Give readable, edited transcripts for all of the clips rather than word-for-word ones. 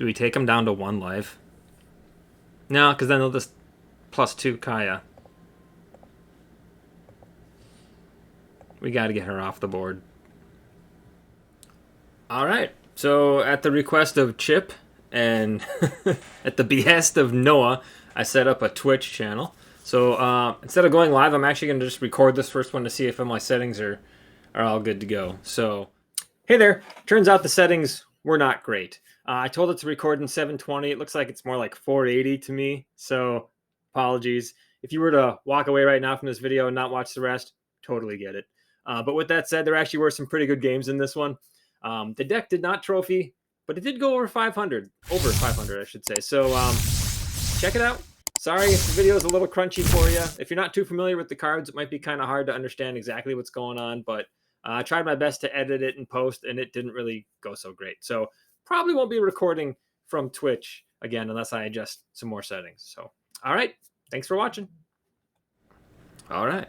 Do we take him down to 1 life? No, because then they'll just +2 Kaya. We got to get her off the board. All right. So at the request of Chip and at the behest of Noah, I set up a Twitch channel. So instead of going live, I'm actually going to just record this first one to see if my settings are all good to go. So, hey there. Turns out the settings were not great. I told it to record in 720. It looks like it's more like 480 to me. So apologies. If you were to walk away right now from this video and not watch the rest, totally get it. But with that said, there actually were some pretty good games in this one. The deck did not trophy, but it did go over 500. Over 500, I should say. So check it out. Sorry if the video is a little crunchy for you. If you're not too familiar with the cards, it might be kind of hard to understand exactly what's going on. But I tried my best to edit it and post, and it didn't really go so great. So probably won't be recording from Twitch again unless I adjust some more settings. So, all right. Thanks for watching. All right.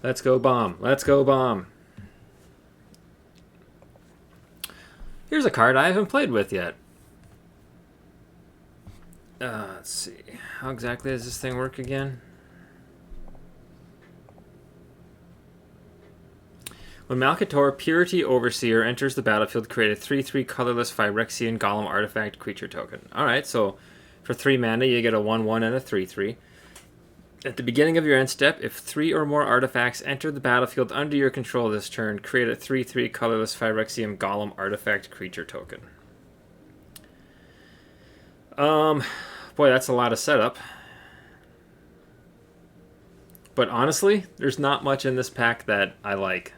Let's go bomb. Let's go bomb. Here's a card I haven't played with yet. Let's see. How exactly does this thing work again? When Malcator, Purity Overseer, enters the battlefield, create a 3/3 colorless Phyrexian Golem artifact creature token. Alright, so for 3 mana, you get a 1/1 and a 3/3. At the beginning of your end step, if 3 or more artifacts enter the battlefield under your control this turn, create a 3/3 colorless Phyrexian Golem artifact creature token. Boy, that's a lot of setup. But honestly, there's not much in this pack that I like.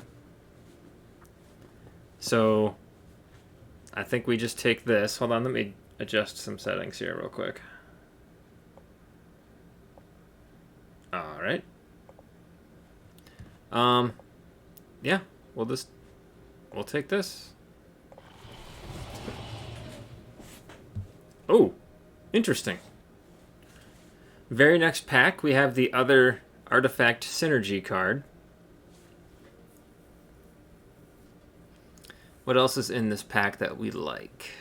So I think we just take this. Hold on, let me adjust some settings here real quick. All right. Yeah, we'll take this. Oh, interesting. Very next pack, we have the other artifact synergy card. What else is in this pack that we like?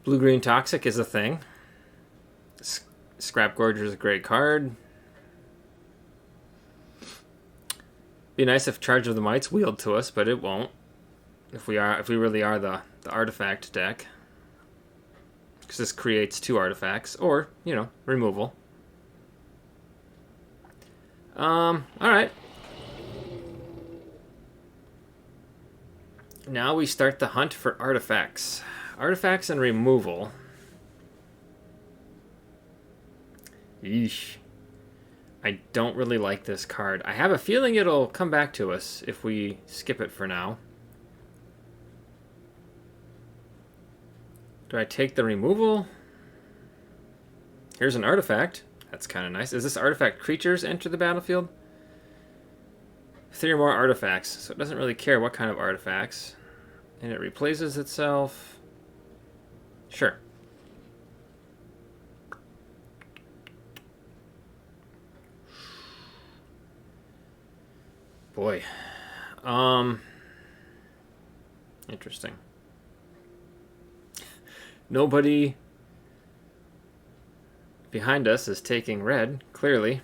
Blue-green toxic is a thing. Scrap Gorger is a great card. Be nice if Charge of the Mights wheeled to us, but it won't. If we really are the artifact deck. Because this creates 2 artifacts, or, removal. Alright. Now we start the hunt for artifacts. Artifacts and removal. Yeesh. I don't really like this card. I have a feeling it'll come back to us if we skip it for now. Do I take the removal? Here's an artifact. That's kind of nice. Is this artifact creatures enter the battlefield? 3 or more artifacts. So it doesn't really care what kind of artifacts. And it replaces itself. Sure. Boy. Interesting. Nobody behind us is taking red, clearly.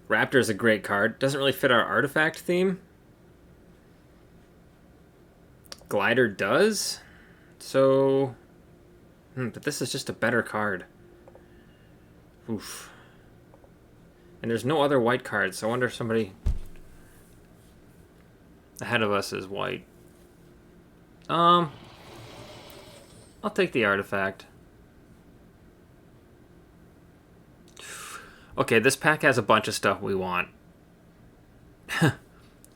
Raptor is a great card. Doesn't really fit our artifact theme. Glider does. So... but this is just a better card. Oof. And there's no other white cards, so I wonder if somebody ahead of us is white. I'll take the artifact. Okay, this pack has a bunch of stuff we want.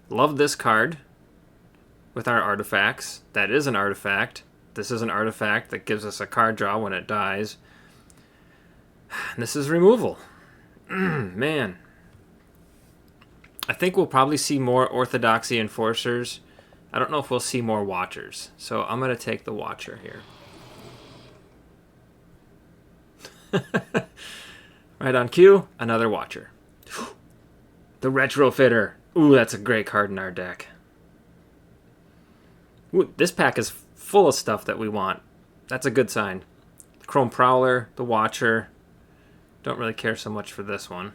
Love this card with our artifacts. That is an artifact. This is an artifact that gives us a card draw when it dies. And this is removal. Man. I think we'll probably see more Orthodoxy Enforcers. I don't know if we'll see more Watchers. So I'm going to take the Watcher here. Right on cue, another Watcher. The Retrofitter. Ooh, that's a great card in our deck. Ooh, this pack is full of stuff that we want. That's a good sign. The Chrome Prowler, the Watcher. Don't really care so much for this one.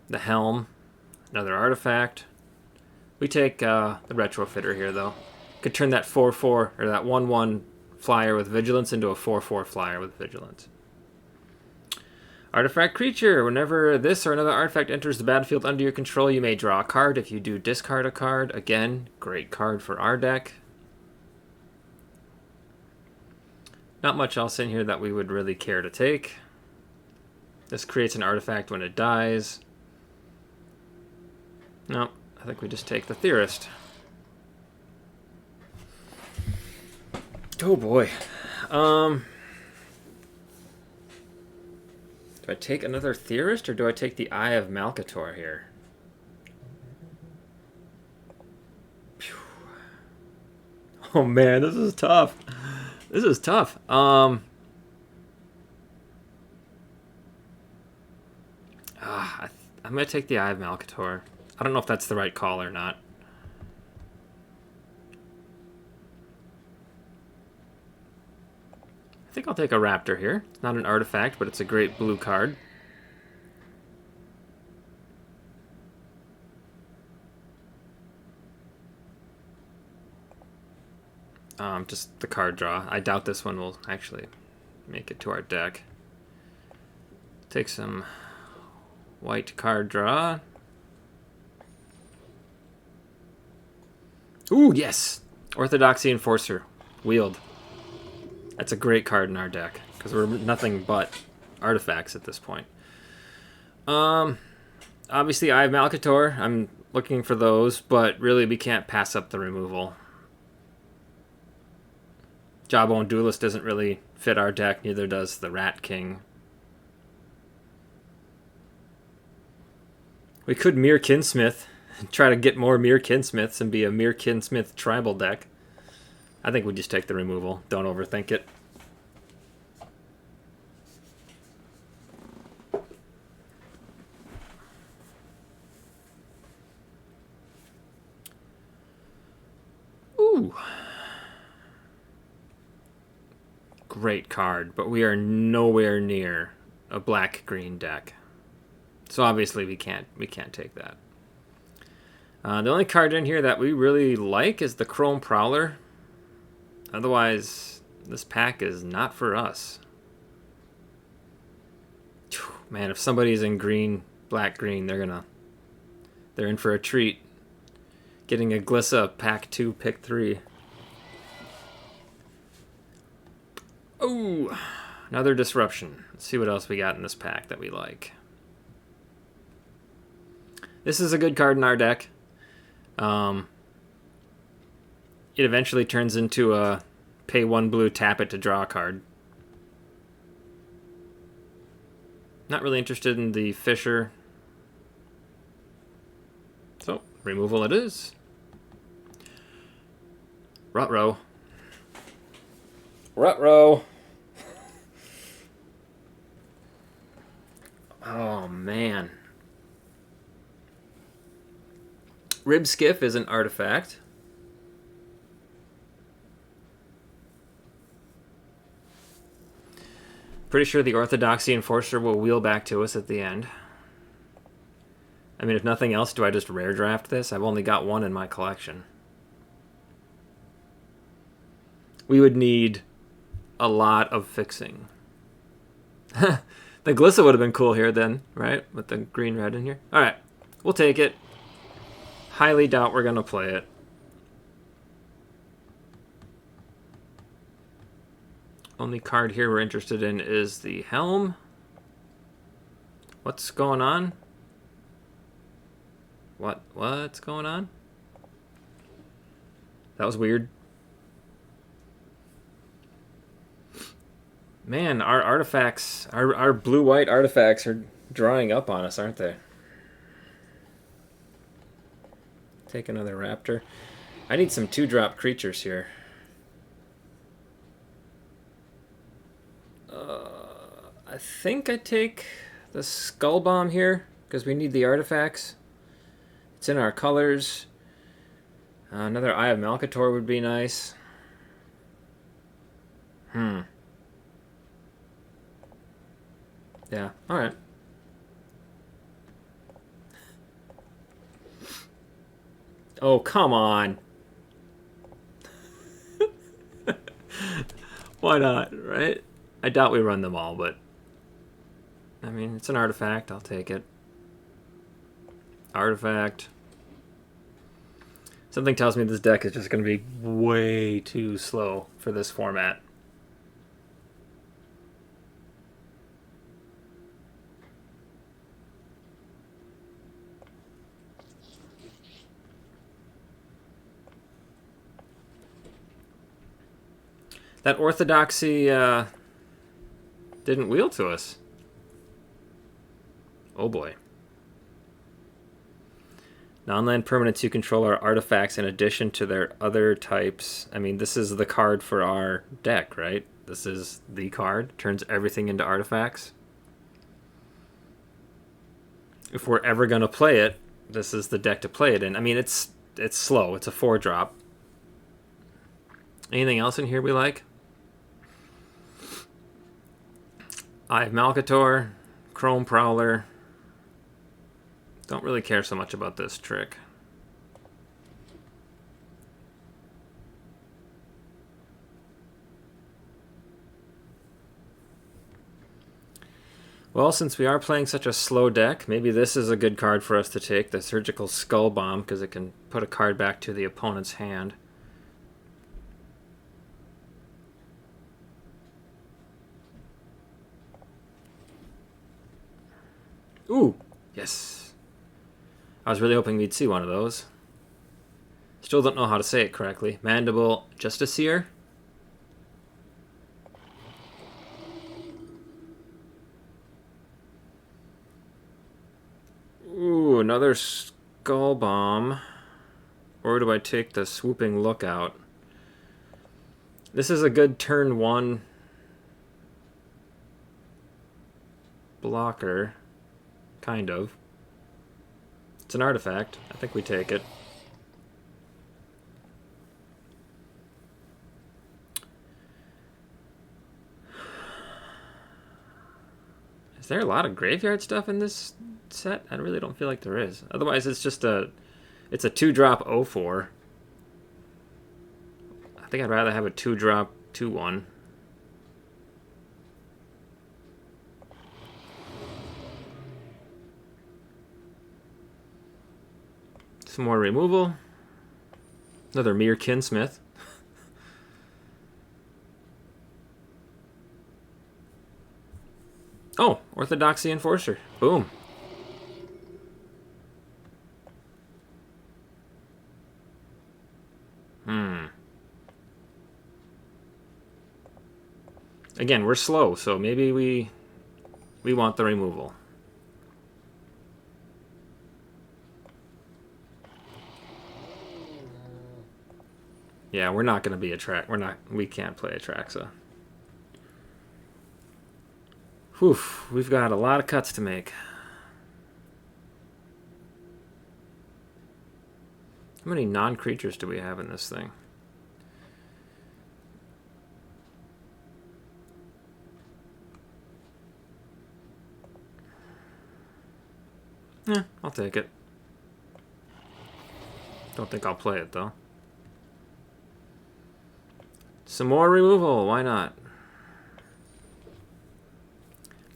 The Helm, another artifact. We take the Retrofitter here, though. Could turn that 4-4 or that 1-1 flyer with Vigilance into a 4-4 flyer with Vigilance. Artifact Creature. Whenever this or another artifact enters the battlefield under your control, you may draw a card. If you do, discard a card. Again, great card for our deck. Not much else in here that we would really care to take. This creates an artifact when it dies. No, I think we just take the Theorist. Oh boy. Do I take another Theorist, or do I take the Eye of Malcator here? Phew. Oh man, this is tough. This is tough. I'm going to take the Eye of Malcator. I don't know if that's the right call or not. I think I'll take a Raptor here. It's not an artifact, but it's a great blue card. Just the card draw. I doubt this one will actually make it to our deck. Take some white card draw. Ooh, yes! Orthodoxy Enforcer. Wield. That's a great card in our deck, because we're nothing but artifacts at this point. Obviously, Eye of Malcator. I'm looking for those, but really we can't pass up the removal. Jawbone Duelist doesn't really fit our deck, neither does the Rat King. We could Mere Kinsmith and try to get more Mere Kinsmiths and be a Mere Kinsmith tribal deck. I think we just take the removal. Don't overthink it. Ooh. Great card, but we are nowhere near a black-green deck. So obviously we can't take that. The only card in here that we really like is the Chrome Prowler. Otherwise, this pack is not for us. Man, if somebody's in green, black-green, they're in for a treat. Getting a Glissa pack 2, pick 3. Oh, another Disruption. Let's see what else we got in this pack that we like. This is a good card in our deck. It eventually turns into a pay 1 blue, tap it to draw a card. Not really interested in the Fisher. So, removal it is. Rutrow. Rutrow. Oh, man. Rib Skiff is an artifact. Pretty sure the Orthodoxy Enforcer will wheel back to us at the end. I mean, if nothing else, do I just rare draft this? I've only got one in my collection. We would need a lot of fixing. The Glissa would have been cool here then, right? With the green-red in here. Alright, we'll take it. Highly doubt we're going to play it. Only card here we're interested in is the Helm. What's going on? What's going on? That was weird. Man, our artifacts, our blue-white artifacts are drawing up on us, aren't they? Take another Raptor. I need some 2-drop creatures here. I think I take the Skull Bomb here, because we need the artifacts. It's in our colors. Another Eye of Malcator would be nice. Yeah, alright. Oh, come on. Why not, right? I doubt we run them all, but... I mean, it's an artifact. I'll take it. Artifact. Something tells me this deck is just going to be way too slow for this format. That Orthodoxy didn't wheel to us. Oh boy. Non-land permanents you control are artifacts in addition to their other types. I mean, this is the card for our deck, right? This is the card. Turns everything into artifacts. If we're ever going to play it, this is the deck to play it in. I mean, it's slow. It's a 4-drop. Anything else in here we like? Eye of Malcator, Chrome Prowler. Don't really care so much about this trick. Well, since we are playing such a slow deck, maybe this is a good card for us to take, the Surgical Skull Bomb, because it can put a card back to the opponent's hand. Ooh, yes. I was really hoping we'd see one of those. Still don't know how to say it correctly. Mandible Justiciar? Ooh, another Skull Bomb. Or do I take the Swooping Lookout? This is a good turn 1 blocker. Kind of. It's an artifact. I think we take it. Is there a lot of graveyard stuff in this set? I really don't feel like there is. Otherwise, it's just it's a 2-drop 0/4. I think I'd rather have a 2-drop 2/1. Some more removal. Another Mere Kinsmith. Oh, Orthodoxy Enforcer. Boom. Again, we're slow, so maybe we want the removal. Yeah, we're not going to be we can't play Atraxa. Whew, we've got a lot of cuts to make. How many non-creatures do we have in this thing? Yeah, I'll take it. Don't think I'll play it, though. Some more removal, why not?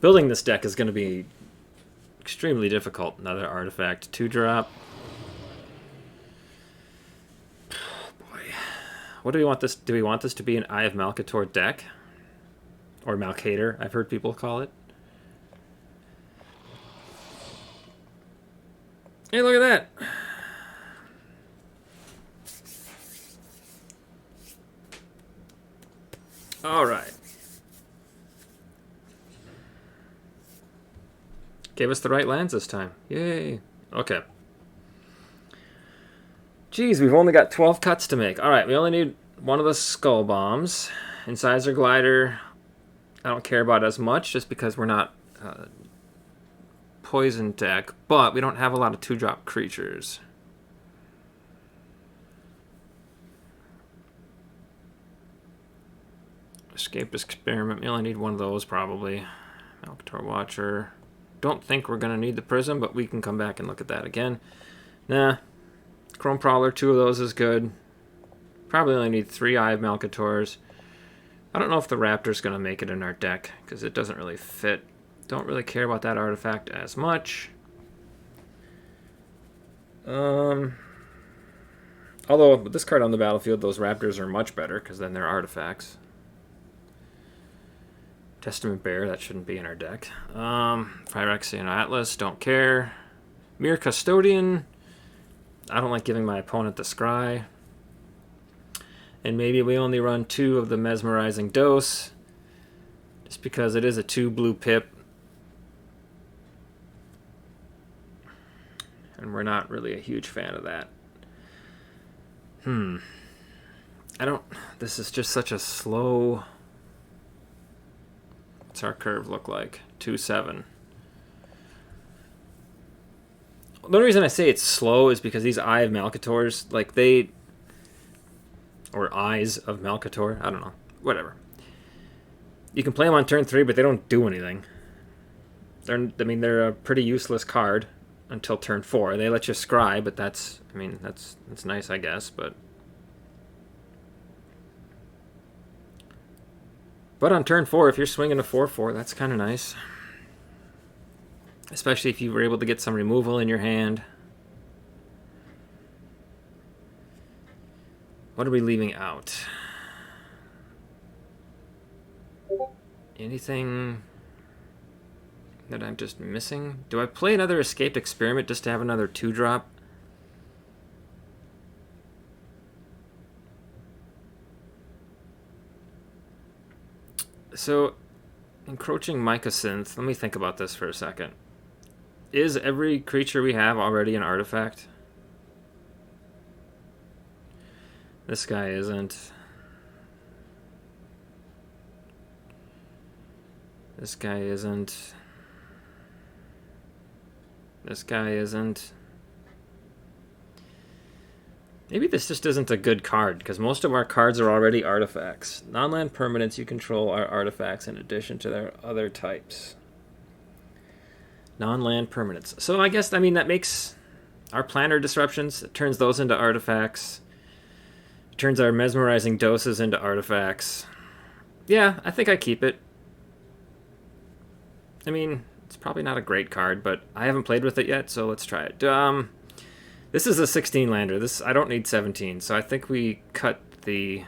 Building this deck is going to be extremely difficult. Another artifact, 2-drop. Oh boy. What do we want this? Do we want this to be an Eye of Malcator deck? Or Malcator, I've heard people call it. Hey, look at that! Alright. Gave us the right lands this time. Yay. Okay. Geez, we've only got 12 cuts to make. Alright, we only need one of the Skull Bombs. Incisor Glider, I don't care about as much just because we're not poison deck, but we don't have a lot of 2-drop creatures. Escape Experiment. We only need one of those, probably. Malcator Watcher. Don't think we're going to need the Prism, but we can come back and look at that again. Nah. Chrome Prowler, 2 of those is good. Probably only need 3 Eye of Malcators. I don't know if the Raptor's going to make it in our deck, because it doesn't really fit. Don't really care about that artifact as much. Although, with this card on the battlefield, those Raptors are much better, because then they're artifacts. Testament Bear, that shouldn't be in our deck. Phyrexian Atlas, don't care. Mere Custodian, I don't like giving my opponent the Scry. And maybe we only run 2 of the Mesmerizing Dose, just because it is a 2 blue pip. And we're not really a huge fan of that. This is just such a slow... What's our curve look like? 2-7. The only reason I say it's slow is because these Eye of Malcators, like they... Or Eyes of Malcator, I don't know. Whatever. You can play them on turn 3, but they don't do anything. They're a pretty useless card until turn 4. They let you scry, but that's nice, I guess, but on turn 4, if you're swinging a 4/4, that's kind of nice. Especially if you were able to get some removal in your hand. What are we leaving out? Anything that I'm just missing? Do I play another Escaped Experiment just to have another 2-drop? So, Encroaching Mycosynth, let me think about this for a second. Is every creature we have already an artifact? This guy isn't. This guy isn't. This guy isn't. Maybe this just isn't a good card, because most of our cards are already artifacts. Non-land permanents you control are artifacts in addition to their other types. Non-land permanents. So I guess, that makes our Planner Disruptions, it turns those into artifacts. It turns our Mesmerizing Doses into artifacts. Yeah, I think I keep it. It's probably not a great card, but I haven't played with it yet, so let's try it. This is a 16-lander. I don't need 17, so I think we cut the...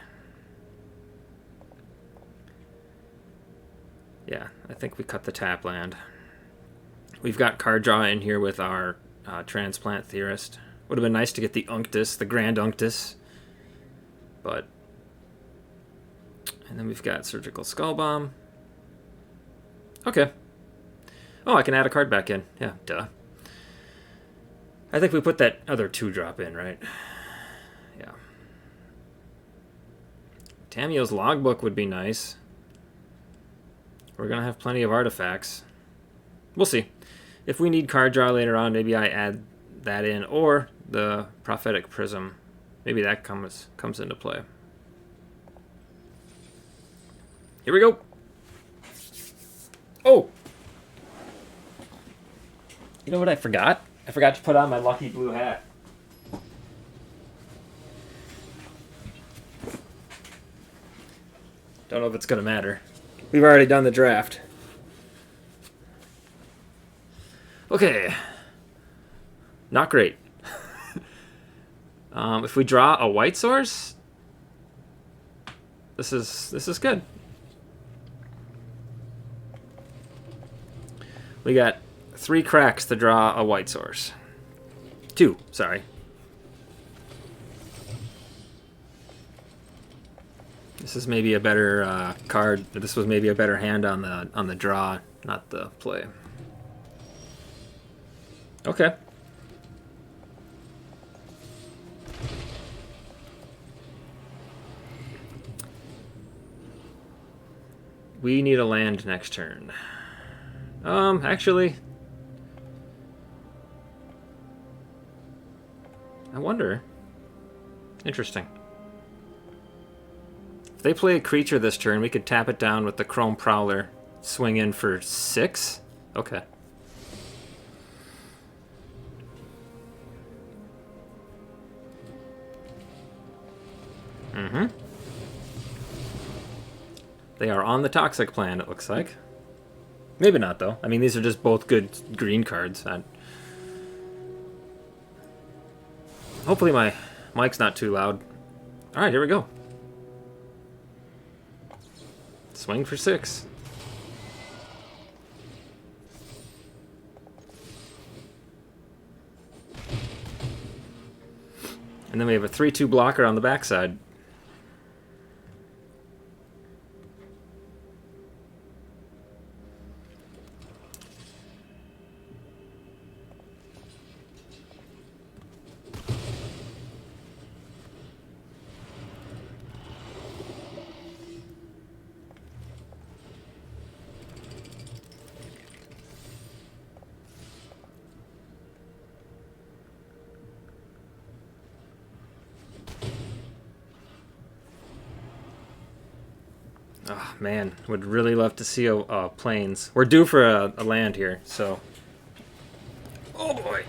Yeah, I think we cut the tap land. We've got card draw in here with our Transplant Theorist. Would have been nice to get the Unctus, the Grand Unctus. But... And then we've got Surgical Skull Bomb. Okay. Oh, I can add a card back in. Yeah, duh. I think we put that other 2-drop in, right? Yeah. Tamiyo's Logbook would be nice. We're going to have plenty of artifacts. We'll see. If we need card draw later on, maybe I add that in. Or the Prophetic Prism. Maybe that comes into play. Here we go. Oh! You know what I forgot? I forgot to put on my lucky blue hat. Don't know if it's going to matter. We've already done the draft. Okay. Not great. If we draw a white source, this is good. We got 3 cracks to draw a white source. 2, sorry. This is maybe a better card. This was maybe a better hand on the draw, not the play. Okay. We need a land next turn. Actually, I wonder. Interesting. If they play a creature this turn, we could tap it down with the Chrome Prowler, swing in for 6? Okay. Mm-hmm. They are on the Toxic plan, it looks like. Maybe not, though. I mean, these are just both good green cards. Hopefully my mic's not too loud. Alright, here we go. Swing for 6. And then we have a 3/2 blocker on the backside. Oh, man. Would really love to see a plains. We're due for a land here, so... Oh, boy.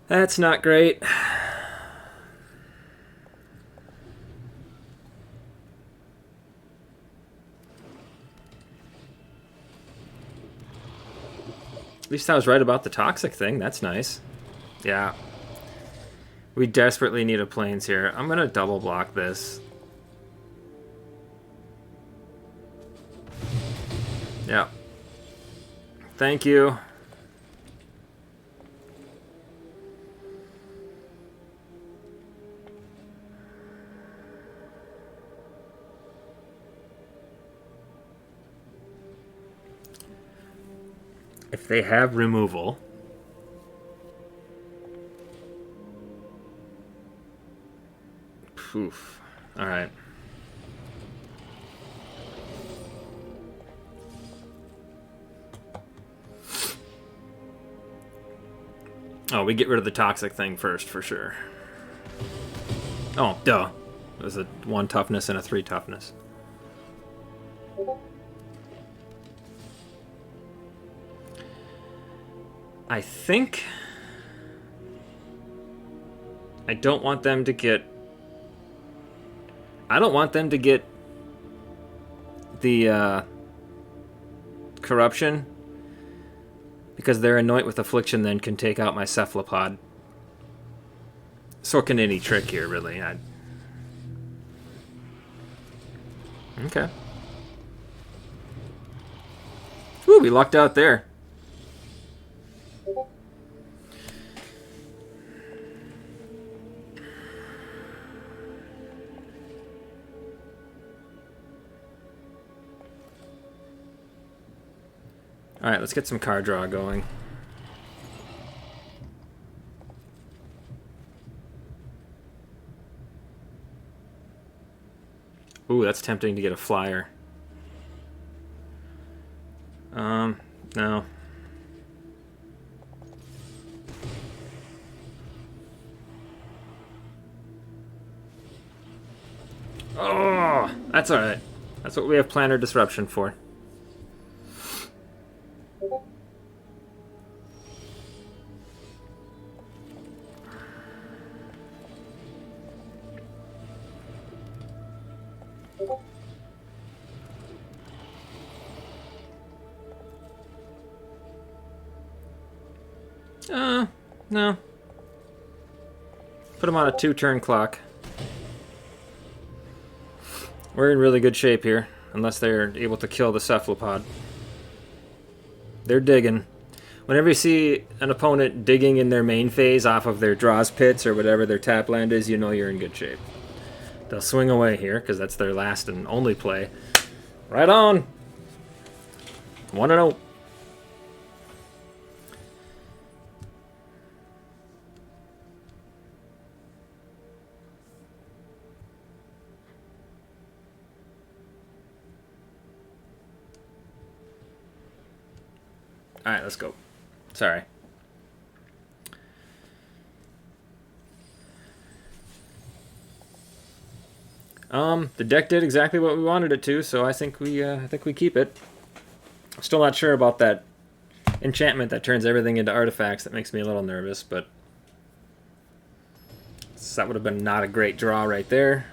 That's not great. At least I was right about the Toxic thing. That's nice. Yeah. We desperately need a plains here. I'm going to double block this. Yeah. Thank you. If they have removal... Oof. Alright. Oh, we get rid of the Toxic thing first, for sure. Oh, duh. It was a 1 toughness and a 3 toughness. I think... I don't want them to get... I don't want them to get the corruption, because their Anoint with Affliction then can take out my Cephalopod. So can any trick here, really. Okay. Ooh, we lucked out there. Alright, let's get some card draw going. Ooh, that's tempting to get a flyer. No. Oh, that's alright. That's what we have Planner Disruption for. No. Put them on a 2-turn clock. We're in really good shape here, unless they're able to kill the Cephalopod. They're digging. Whenever you see an opponent digging in their main phase off of their draws pits or whatever their tap land is, you know you're in good shape. They'll swing away here, because that's their last and only play. Right on! 1-0. Alright, let's go. Sorry. The deck did exactly what we wanted it to, so I think we keep it. I'm still not sure about that enchantment that turns everything into artifacts. That makes me a little nervous, but that would have been not a great draw right there.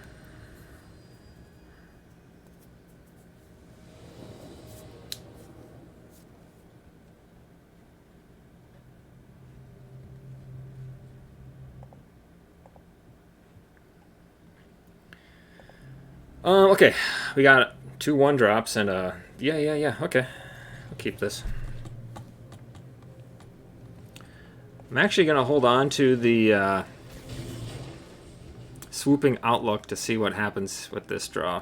Okay, we got 2 1-drops and yeah. Okay, I'll keep this. I'm actually gonna hold on to the swooping outlook to see what happens with this draw.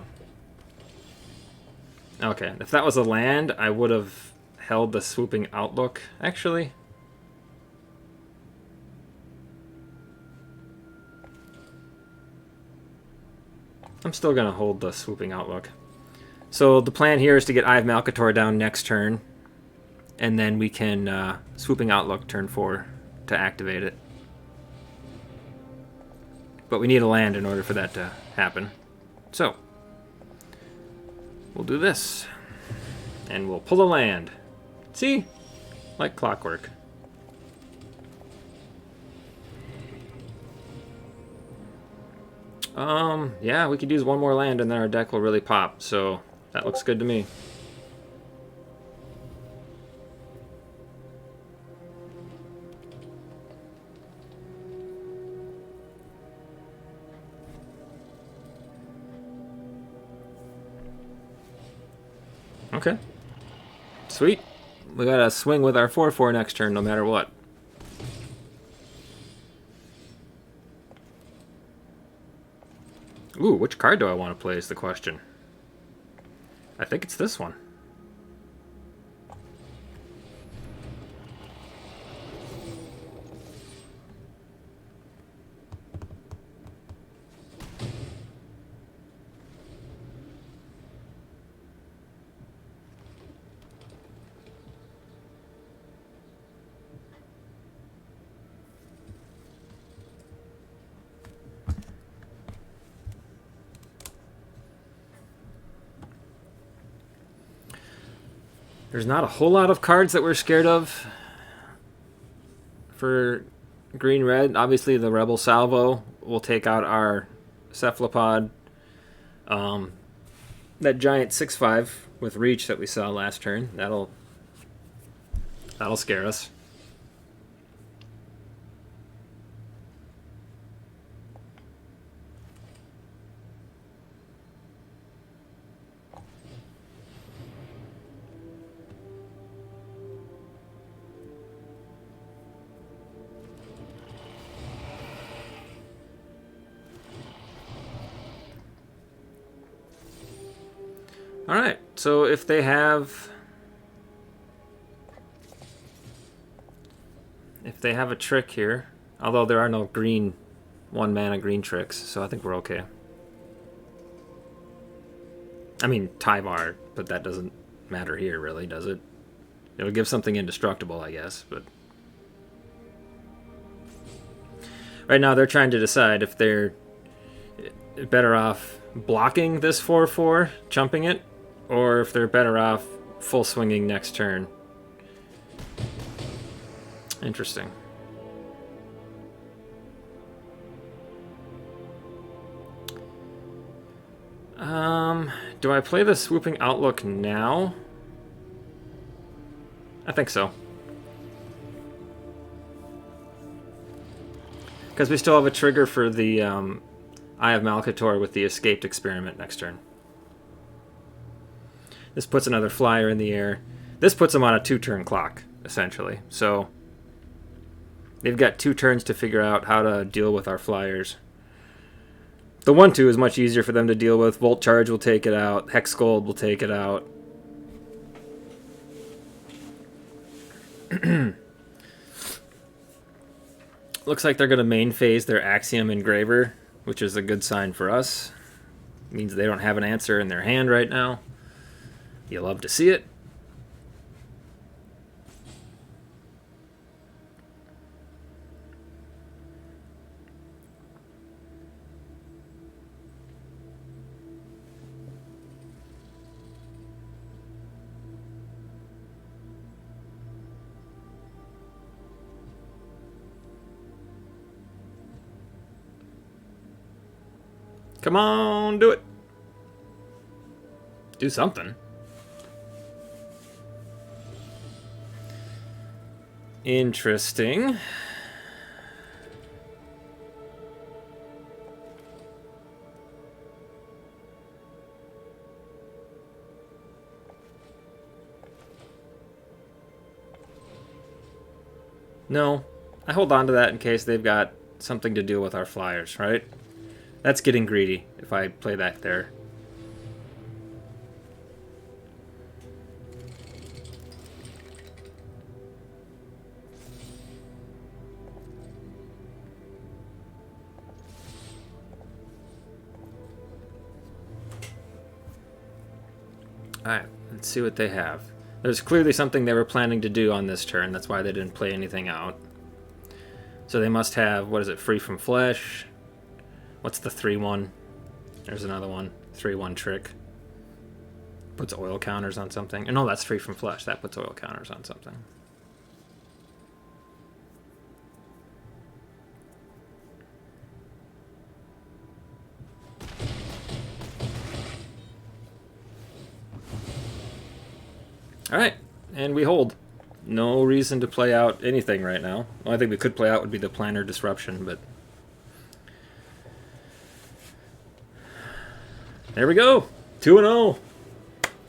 Okay, if that was a land, I would have held the swooping outlook. Actually, I'm still gonna hold the swooping outlook. So the plan here is to get Eye of Malcator down next turn, and then we can swooping outlook turn 4 to activate it. But we need a land in order for that to happen. So we'll do this, and we'll pull a land. See? Like clockwork. Yeah, we could use 1 more land and then our deck will really pop, so that looks good to me. Okay. Sweet. We gotta swing with our 4/4 next turn no matter what. Ooh, which card do I want to play is the question. I think it's this one. There's not a whole lot of cards that we're scared of for green-red. Obviously, the Rebel Salvo will take out our Cephalopod. That giant 6/5 with reach that we saw last turn, that'll scare us. Alright, so if they have a trick here, although there are no green 1-mana green tricks, so I think we're okay. I mean, Tyvar, but that doesn't matter here, really, does it? It'll give something indestructible, I guess, but right now they're trying to decide if they're better off blocking this 4/4, chumping it, or if they're better off full swinging next turn. Interesting. Do I play the swooping outlook now? I think so. Because we still have a trigger for the Eye of Malcator with the escaped experiment next turn. This puts another flyer in the air. This puts them on a 2-turn clock, essentially. So they've got 2 turns to figure out how to deal with our flyers. The 1/2 is much easier for them to deal with. Volt Charge will take it out. Hex Gold will take it out. Looks like they're going to main phase their Axiom Engraver, which is a good sign for us. It means they don't have an answer in their hand right now. You love to see it. Come on, do it. Do something. Interesting. No, I hold on to that in case they've got something to do with our flyers, right? That's getting greedy if I play that there. Alright, let's see what they have. There's clearly something they were planning to do on this turn. That's why they didn't play anything out. So they must have, what is it, Free from Flesh? What's the 3-1? There's another one. 3-1 trick. Puts oil counters on something. No, that's Free from Flesh. That puts oil counters on something. Alright, and we hold. No reason to play out anything right now. The only thing we could play out would be the Planner Disruption, but... There we go! 2-0!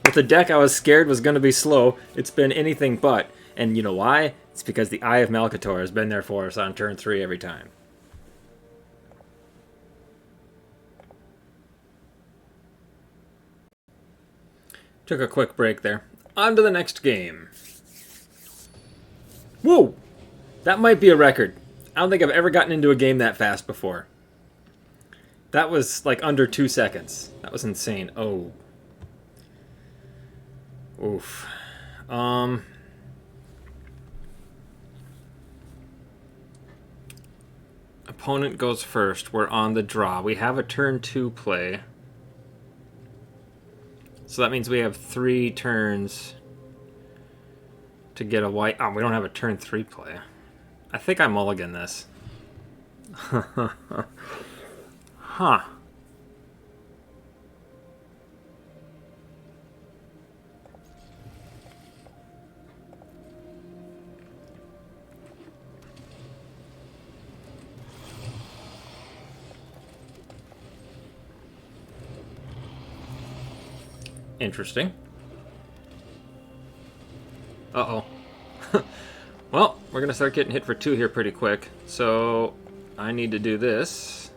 With a deck I was scared was going to be slow, it's been anything but. And you know why? It's because the Eye of Malcator has been there for us on turn 3 every time. Took a quick break there. On to the next game. Whoa! That might be a record. I don't think I've ever gotten into a game that fast before. That was like under 2 seconds. That was insane. Oh. Oof. Opponent goes first. We're on the draw. We have a turn 2 play. So that means we have 3 turns to get a white... Oh, we don't have a turn 3 play. I think I mulligan this. Huh. Interesting. Uh-oh. Well, we're going to start getting hit for 2 here pretty quick. So, I need to do this.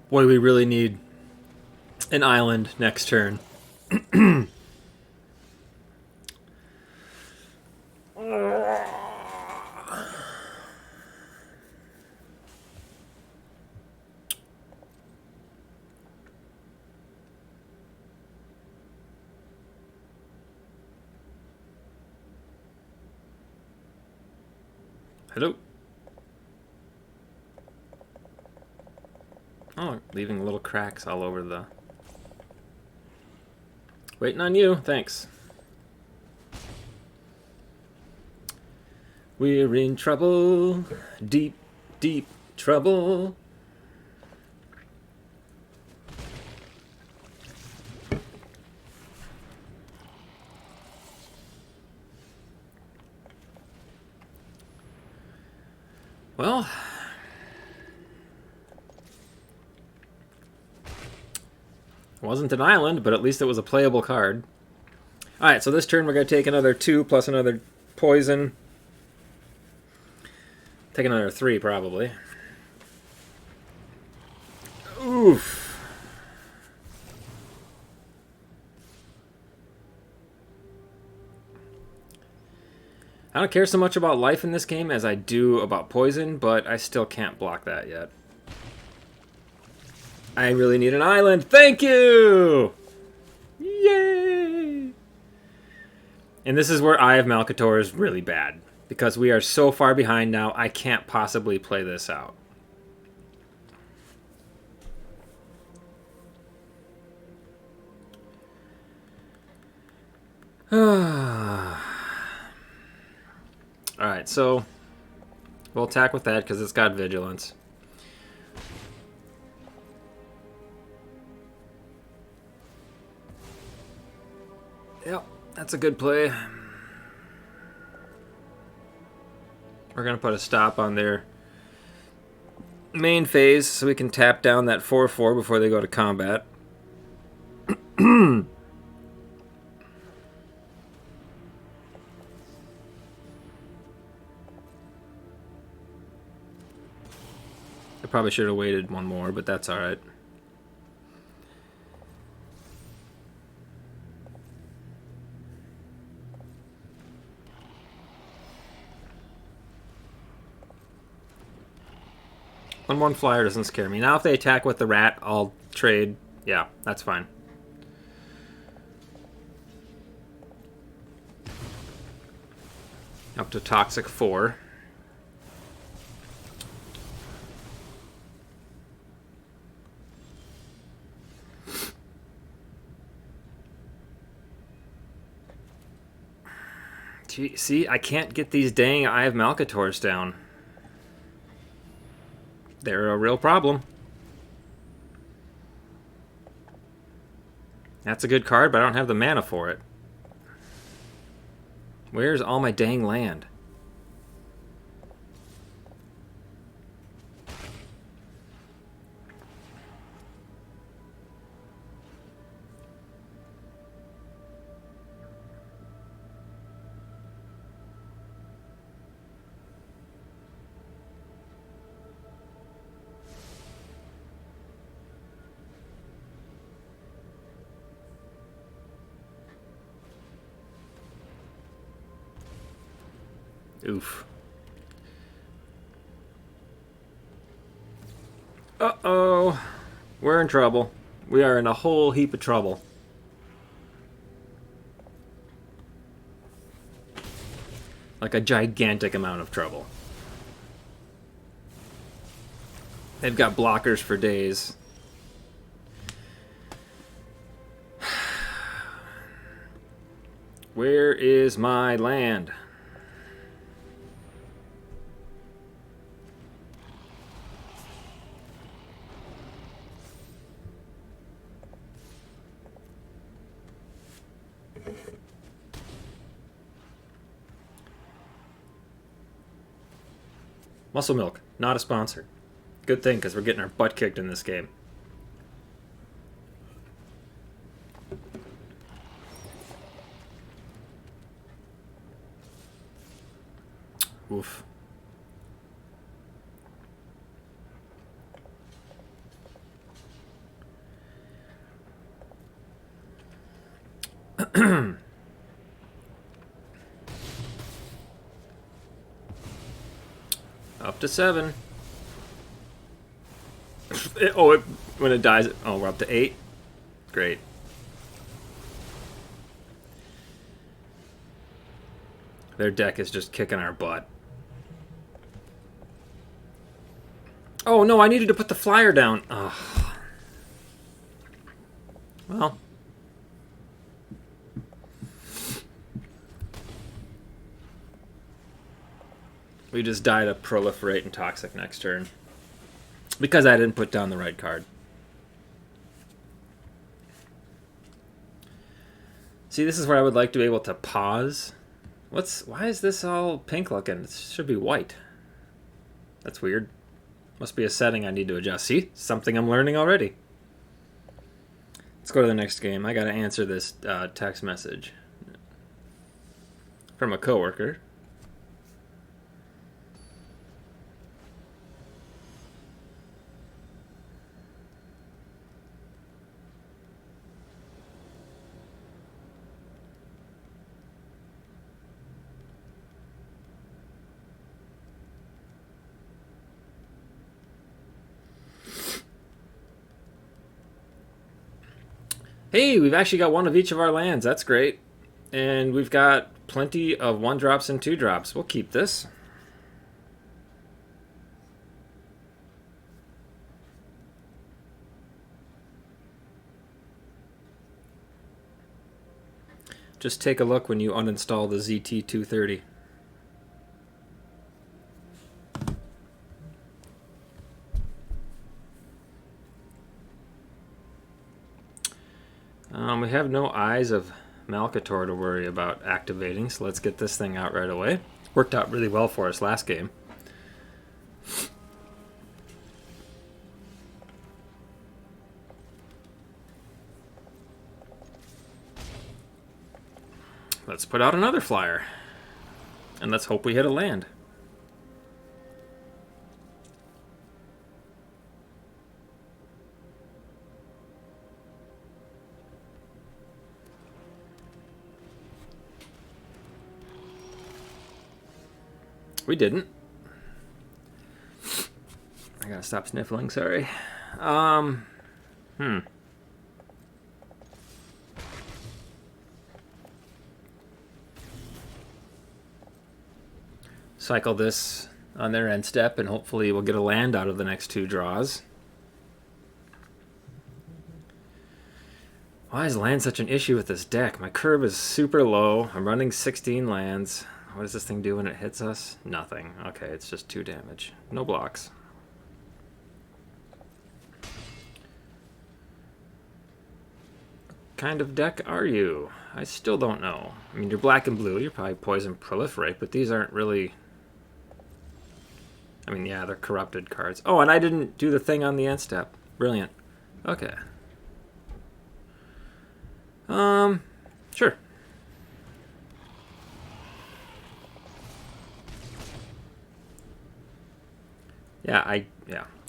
Boy, we really need an island next turn. Hello? Oh, leaving little cracks all over the... Waiting on you, thanks. We're in trouble, deep, deep trouble. Well... It wasn't an island, but at least it was a playable card. Alright, so this turn we're going to take another 2 plus another poison. Take another 3, probably. Oof. I don't care so much about life in this game as I do about poison, but I still can't block that yet. I really need an island. Thank you! Yay! And this is where Eye of Malcator is really bad. Because we are so far behind now, I can't possibly play this out. Alright, so we'll attack with that because it's got vigilance. Yep, that's a good play. We're going to put a stop on their main phase so we can tap down that 4/4 before they go to combat. I probably should have waited one more, but that's alright. One flyer doesn't scare me. Now if they attack with the rat, I'll trade. Yeah, that's fine. Up to Toxic 4. Gee, see, I can't get these dang Eye of Malcators down. They're a real problem. That's a good card, but I don't have the mana for it. Where's all my dang land? Oof. Uh-oh. We're in trouble. We are in a whole heap of trouble. Like a gigantic amount of trouble. They've got blockers for days. Where is my land? Muscle Milk, not a sponsor. Good thing, because we're getting our butt kicked in this game. Oof. Up to 7. When it dies, oh, we're up to 8. Great. Their deck is just kicking our butt. Oh no, I needed to put the flyer down. Oh. Well. We just die to Proliferate and Toxic next turn. Because I didn't put down the right card. See, this is where I would like to be able to pause. Why is this all pink looking? It should be white. That's weird. Must be a setting I need to adjust. See? Something I'm learning already. Let's go to the next game. I gotta answer this text message. From a coworker. Hey, we've actually got one of each of our lands. That's great. And we've got plenty of 1-drops and 2-drops. We'll keep this. Just take a look when you uninstall the ZT230. We have no Eyes of Malcator to worry about activating, so let's get this thing out right away. Worked out really well for us last game. Let's put out another flyer. And let's hope we hit a land. We didn't. I gotta stop sniffling, sorry. Cycle this on their end step, and hopefully we'll get a land out of the next 2 draws. Why is land such an issue with this deck? My curve is super low. I'm running 16 lands. What does this thing do when it hits us? Nothing. Okay, it's just 2 damage. No blocks. What kind of deck are you? I still don't know. I mean, you're black and blue. You're probably Poison Proliferate, but these aren't really... I mean, yeah, they're corrupted cards. Oh, and I didn't do the thing on the end step. Brilliant. Okay. Sure. Yeah.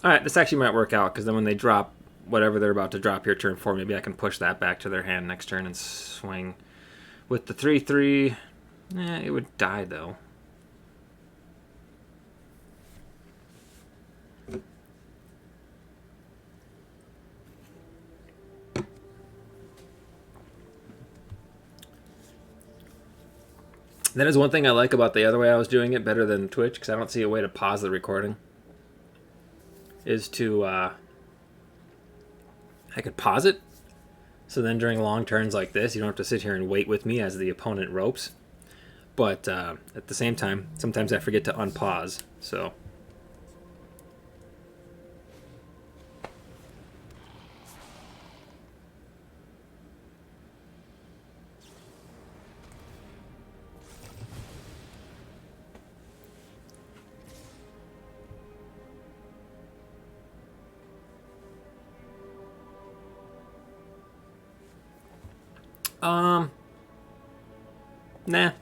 Alright, this actually might work out, because then when they drop whatever they're about to drop here turn 4, maybe I can push that back to their hand next turn and swing. With the 3/3, it would die, though. That is one thing I like about the other way I was doing it, better than Twitch, because I don't see a way to pause the recording. Is to, I could pause it, so then during long turns like this, you don't have to sit here and wait with me as the opponent ropes. But at the same time, sometimes I forget to unpause, so... Nah.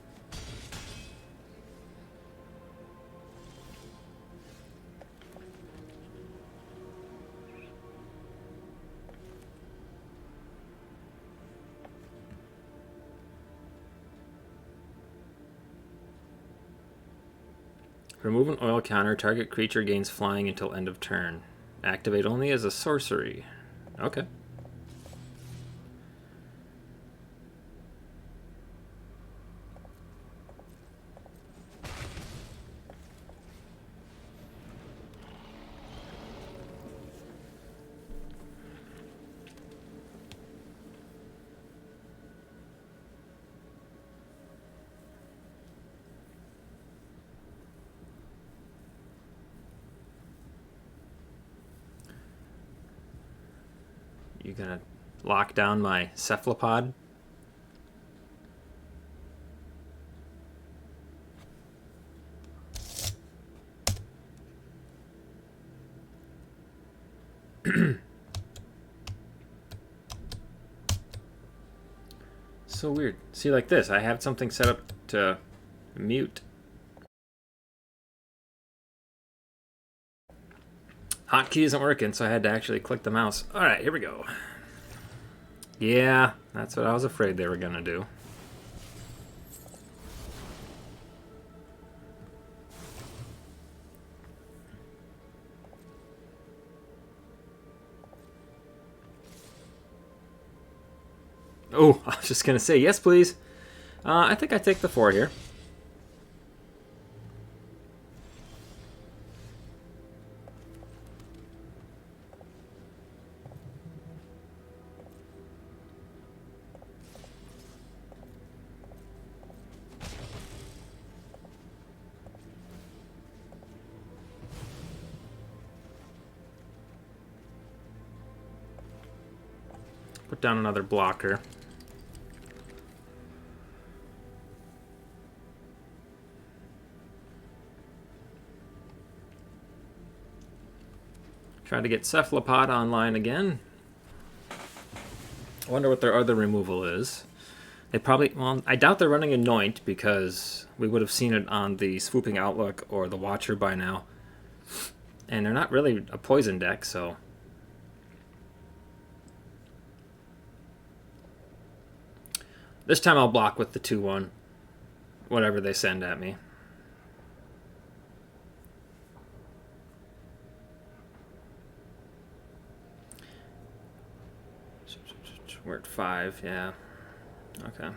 Remove an oil counter. Target creature gains flying until end of turn. Activate only as a sorcery. Okay. You gonna lock down my cephalopod? So weird. See, like this, I have something set up to mute. Hotkey isn't working, so I had to actually click the mouse. Alright, here we go. Yeah, that's what I was afraid they were gonna do. Oh, I was just gonna say, yes please. I think I take the 4 here. Put down another blocker. Try to get Cephalopod online again. I wonder what their other removal is. They probably, well, I doubt they're running Anoint because we would have seen it on the Swooping Outlook or the Watcher by now. And they're not really a poison deck, so... This time I'll block with the 2-1. Whatever they send at me. We're at 5, yeah. Okay.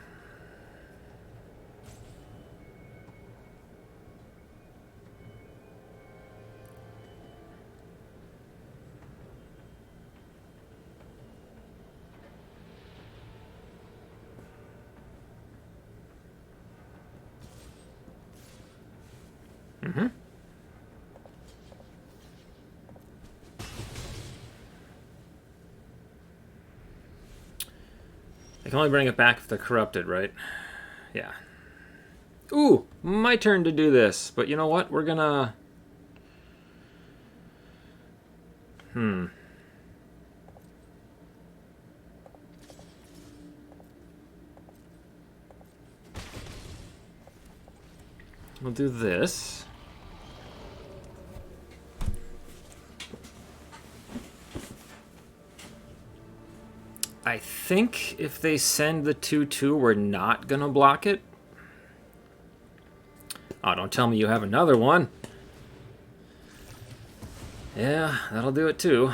Mm-hmm. I can only bring it back if they're corrupted, right? Yeah. Ooh, my turn to do this. But you know what? We're gonna... We'll do this. I think if they send the 2-2, we're not gonna block it. Oh, don't tell me you have another one. Yeah, that'll do it too.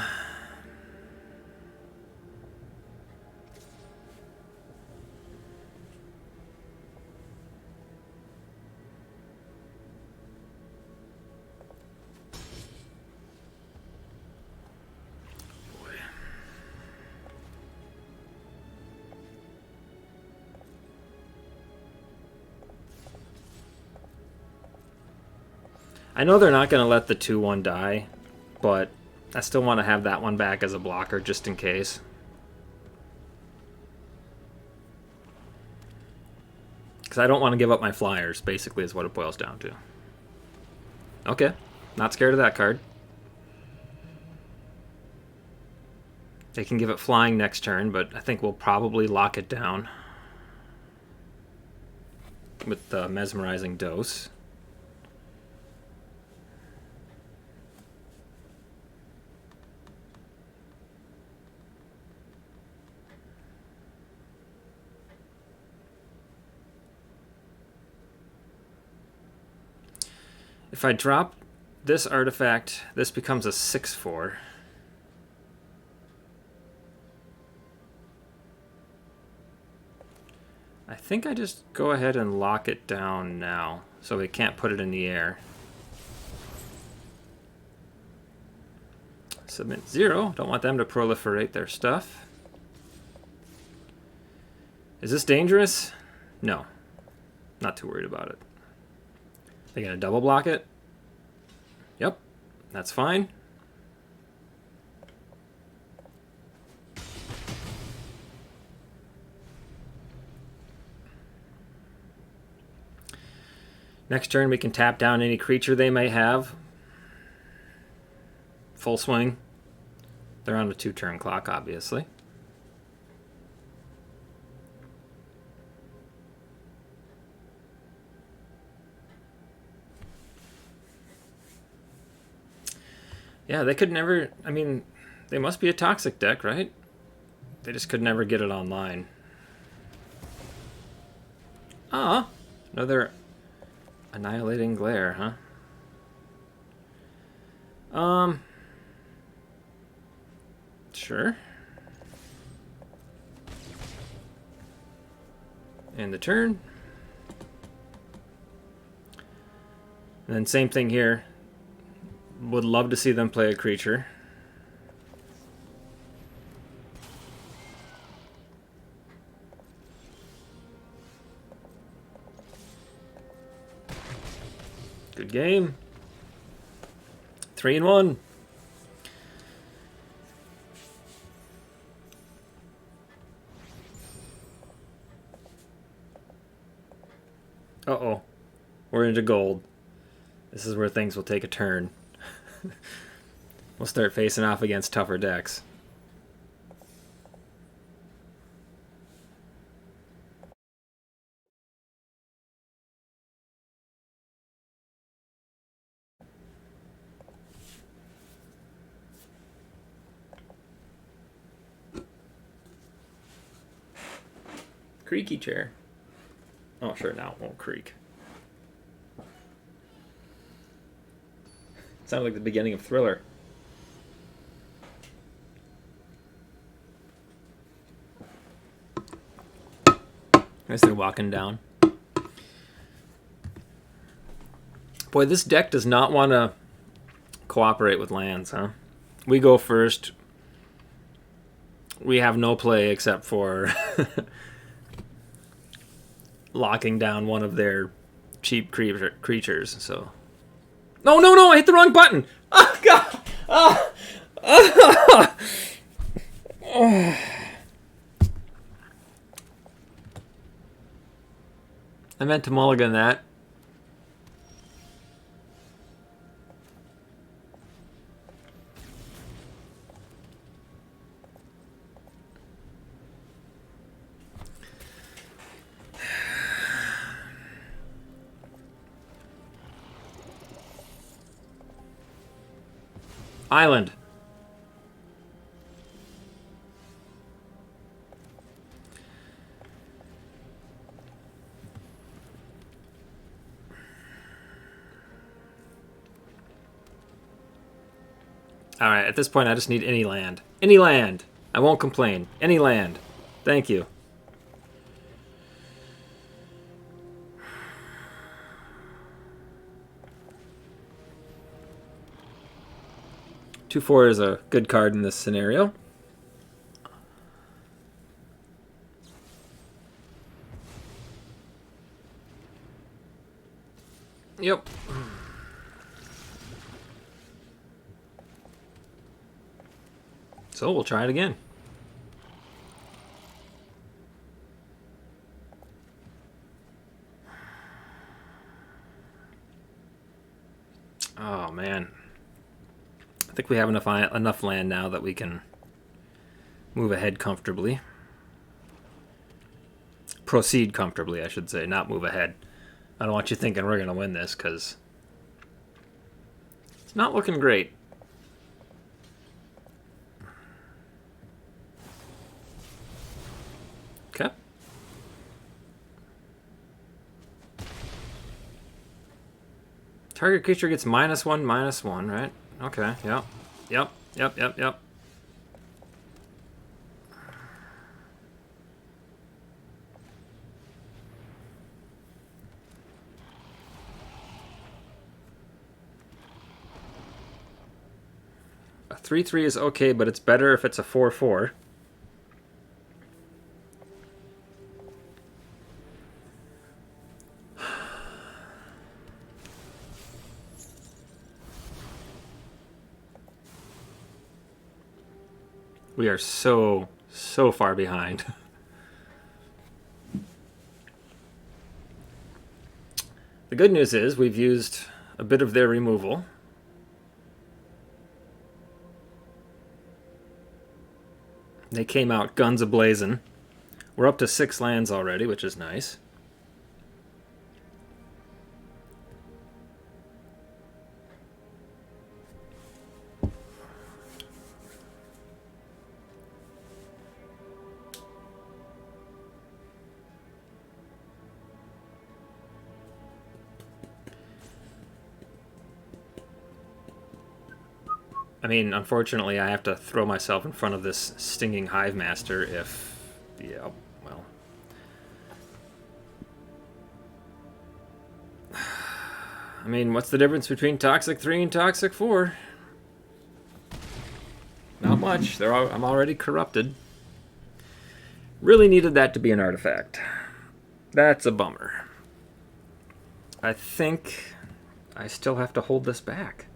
I know they're not going to let the 2-1 die, but I still want to have that one back as a blocker just in case. Because I don't want to give up my flyers, basically, is what it boils down to. Okay, not scared of that card. They can give it flying next turn, but I think we'll probably lock it down with the Mesmerizing Dose. If I drop this artifact, this becomes a 6/4. I think I just go ahead and lock it down now, so we can't put it in the air. Submit 0. Don't want them to proliferate their stuff. Is this dangerous? No. Not too worried about it. They gonna double block it? Yep, that's fine. Next turn we can tap down any creature they may have. Full swing. They're on a 2-turn clock, obviously. Yeah, they could never... I mean, they must be a toxic deck, right? They just could never get it online. Ah, another Annihilating Glare, huh? Sure. And the turn. And then same thing here. Would love to see them play a creature. Good game. 3-1. Uh-oh. We're into gold. This is where things will take a turn. We'll start facing off against tougher decks. Creaky chair. Oh, sure, now it won't creak. Sounded like the beginning of Thriller. As they're walking down. Boy, this deck does not want to cooperate with lands, huh? We go first. We have no play except for locking down one of their cheap creatures, so... No, no, no! I hit the wrong button! Oh, God! I meant to mulligan that. Island. Alright, at this point I just need any land. Any land! I won't complain. Any land. Thank you. Two 4 is a good card in this scenario. Yep. So we'll try it again. Oh man. I think we have enough land now that we can move ahead comfortably. Proceed comfortably, I should say, not move ahead. I don't want you thinking we're going to win this, because it's not looking great. Okay. Target creature gets -1/-1, right? Okay, yep. Yep, yep, yep, yep. A 3/3 is okay, but it's better if it's a 4/4. We are so far behind. The good news is we've used a bit of their removal. They came out guns a-blazing. We're up to 6 lands already, which is nice. I mean, unfortunately, I have to throw myself in front of this stinging Hive Master if... Yeah, well... I mean, what's the difference between Toxic 3 and Toxic 4? Not much. I'm already corrupted. Really needed that to be an artifact. That's a bummer. I think I still have to hold this back.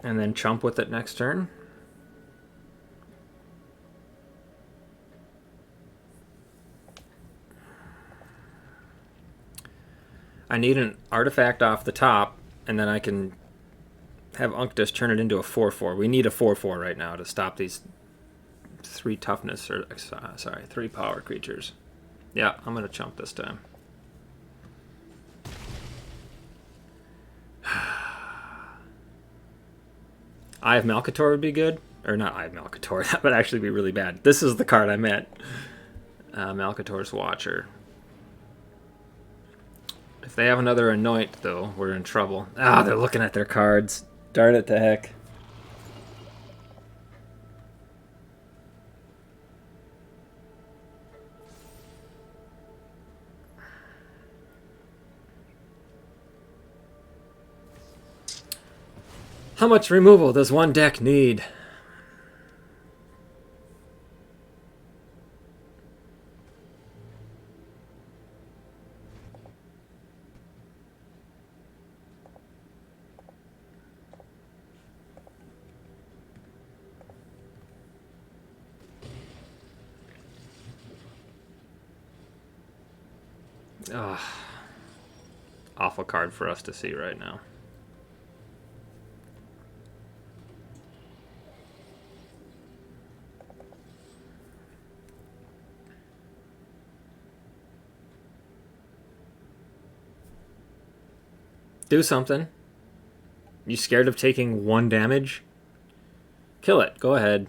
And then chump with it next turn. I need an artifact off the top, and then I can have Unctus turn it into a 4/4. We need a 4/4 right now to stop these 3 toughness, or sorry, 3 power creatures. Yeah, I'm going to chump this time. Eye of Malcator would be good. Or not Eye of Malcator, that would actually be really bad. This is the card I meant. Malcator's Watcher. If they have another Anoint, though, we're in trouble. Ah, they're looking at their cards. Darn it to heck. How much removal does one deck need? Oh, awful card for us to see right now. Do something. You scared of taking 1 damage? Kill it. Go ahead.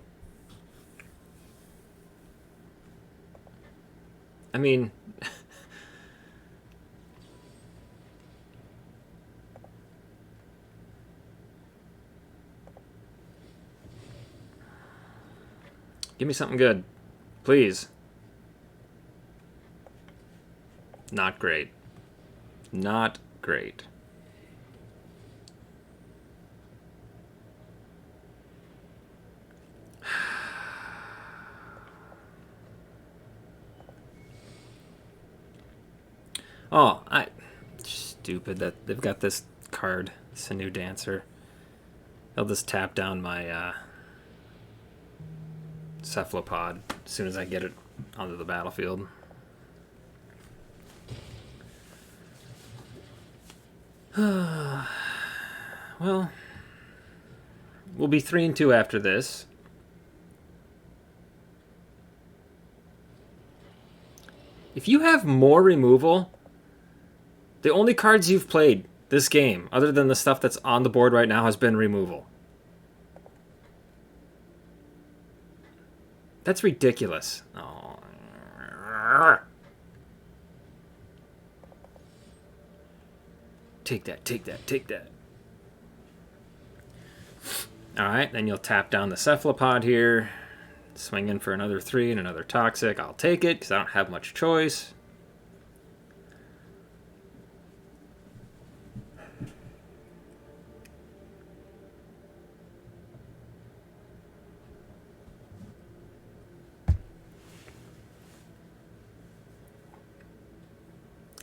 I mean... Give me something good. Please. Not great. Not great. Oh, stupid that they've got this card. It's a new dancer. I'll just tap down my cephalopod as soon as I get it onto the battlefield. Well, we'll be 3-2 after this. If you have more removal, the only cards you've played this game, other than the stuff that's on the board right now, has been removal. That's ridiculous. Oh. Take that, take that, take that. Alright, then you'll tap down the cephalopod here. Swing in for another 3 and another toxic. I'll take it because I don't have much choice.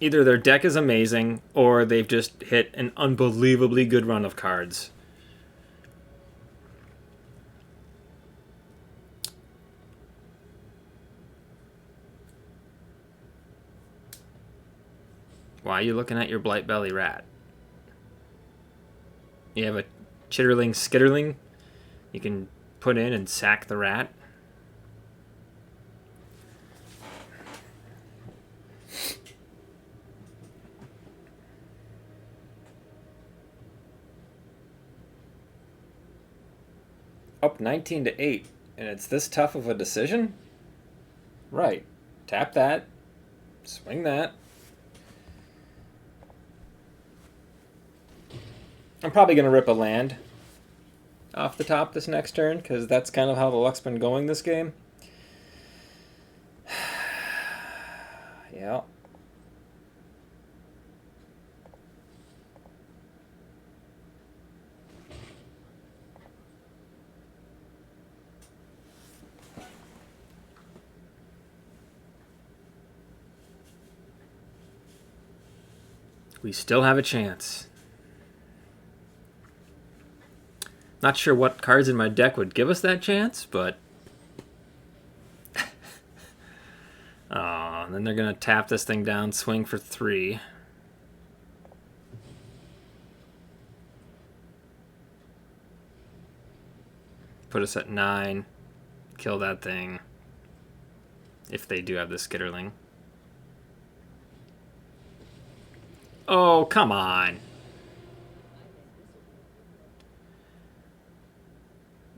Either their deck is amazing, or they've just hit an unbelievably good run of cards. Why are you looking at your Blightbelly Rat? You have a Chitterling Skitterling you can put in and sack the rat. Up 19-8, and it's this tough of a decision? Right. Tap that. Swing that. I'm probably going to rip a land off the top this next turn, because that's kind of how the luck's been going this game. Yeah. We still have a chance. Not sure what cards in my deck would give us that chance, but... oh, then they're going to tap this thing down, swing for 3. Put us at 9. Kill that thing. If they do have the Skitterling. Oh, come on.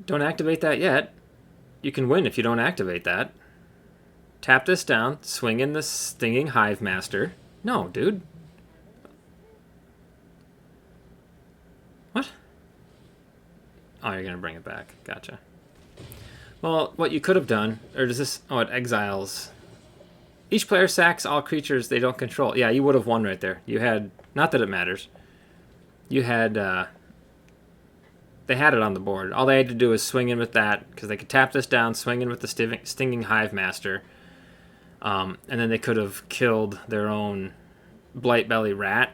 Don't activate that yet. You can win if you don't activate that. Tap this down, swing in the Stinging Hive Master. No, dude. What? Oh, you're going to bring it back. Gotcha. Well, what you could have done, or does this... oh, it exiles... each player sacks all creatures they don't control. Yeah, you would have won right there. You had... not that it matters. You had... they had it on the board. All they had to do was swing in with that, because they could tap this down, swing in with the Stinging Hive Master, and then they could have killed their own Blightbelly Rat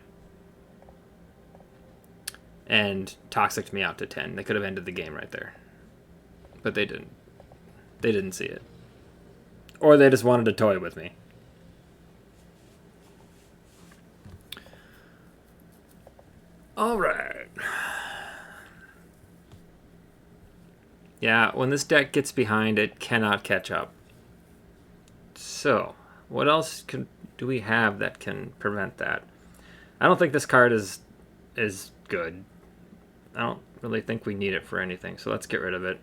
and Toxic me out to 10. They could have ended the game right there. But they didn't. They didn't see it. Or they just wanted to toy with me. All right. Yeah, when this deck gets behind, it cannot catch up. So, what else do we have that can prevent that? I don't think this card is good. I don't really think we need it for anything, so let's get rid of it.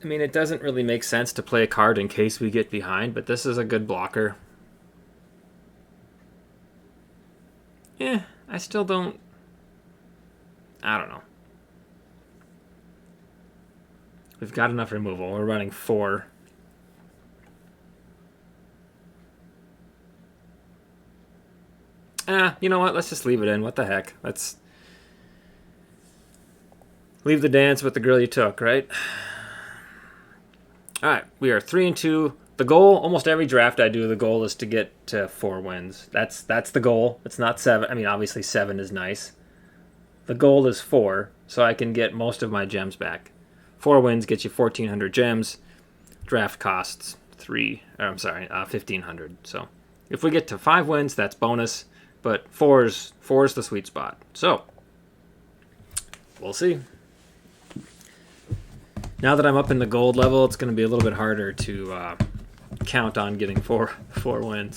I mean, it doesn't really make sense to play a card in case we get behind, but this is a good blocker. Yeah, I still don't... I don't know. We've got enough removal. We're running 4. You know what? Let's just leave it in. What the heck? Let's leave the dance with the girl you took, right? All right, we are 3-2. The goal, almost every draft I do, the goal is to get to 4 wins. That's the goal. It's not 7. I mean, obviously 7 is nice. The goal is 4, so I can get most of my gems back. 4 wins gets you 1,400 gems. Draft costs 1,500. So if we get to 5 wins, that's bonus. But 4's the sweet spot. So we'll see. Now that I'm up in the gold level, it's going to be a little bit harder to count on getting 4 wins.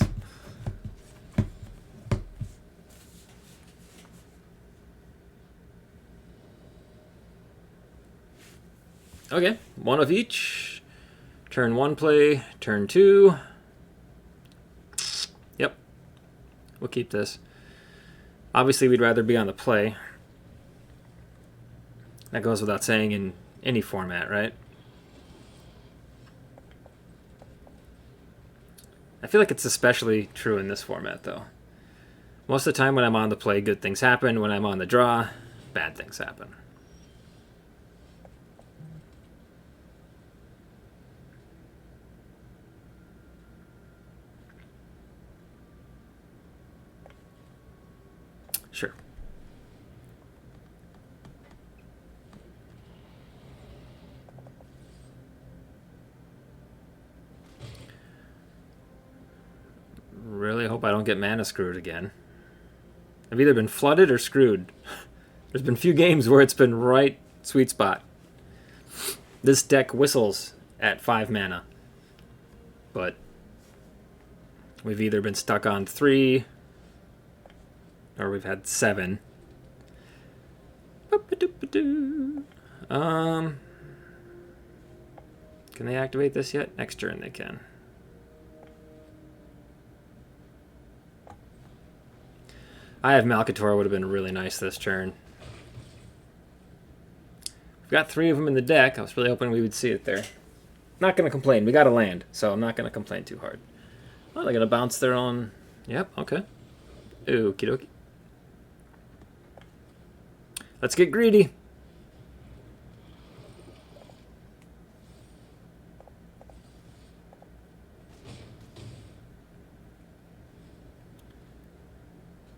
Okay, 1 of each. Turn 1 play, turn 2. Yep, we'll keep this. Obviously, we'd rather be on the play. That goes without saying in any format, right? I feel like it's especially true in this format, though. Most of the time when I'm on the play, good things happen. When I'm on the draw, bad things happen. Sure. Really hope I don't get mana screwed again. I've either been flooded or screwed. There's been few games where it's been right sweet spot. This deck whistles at 5 mana. But we've either been stuck on 3 or we've had 7. Can they activate this yet? Next turn they can. I have Malcator, would have been really nice this turn. We've got 3 of them in the deck. I was really hoping we would see it there. Not going to complain. We got a land, so I'm not going to complain too hard. Oh, they're going to bounce their own... Yep, okay. Okie dokie. Let's get greedy.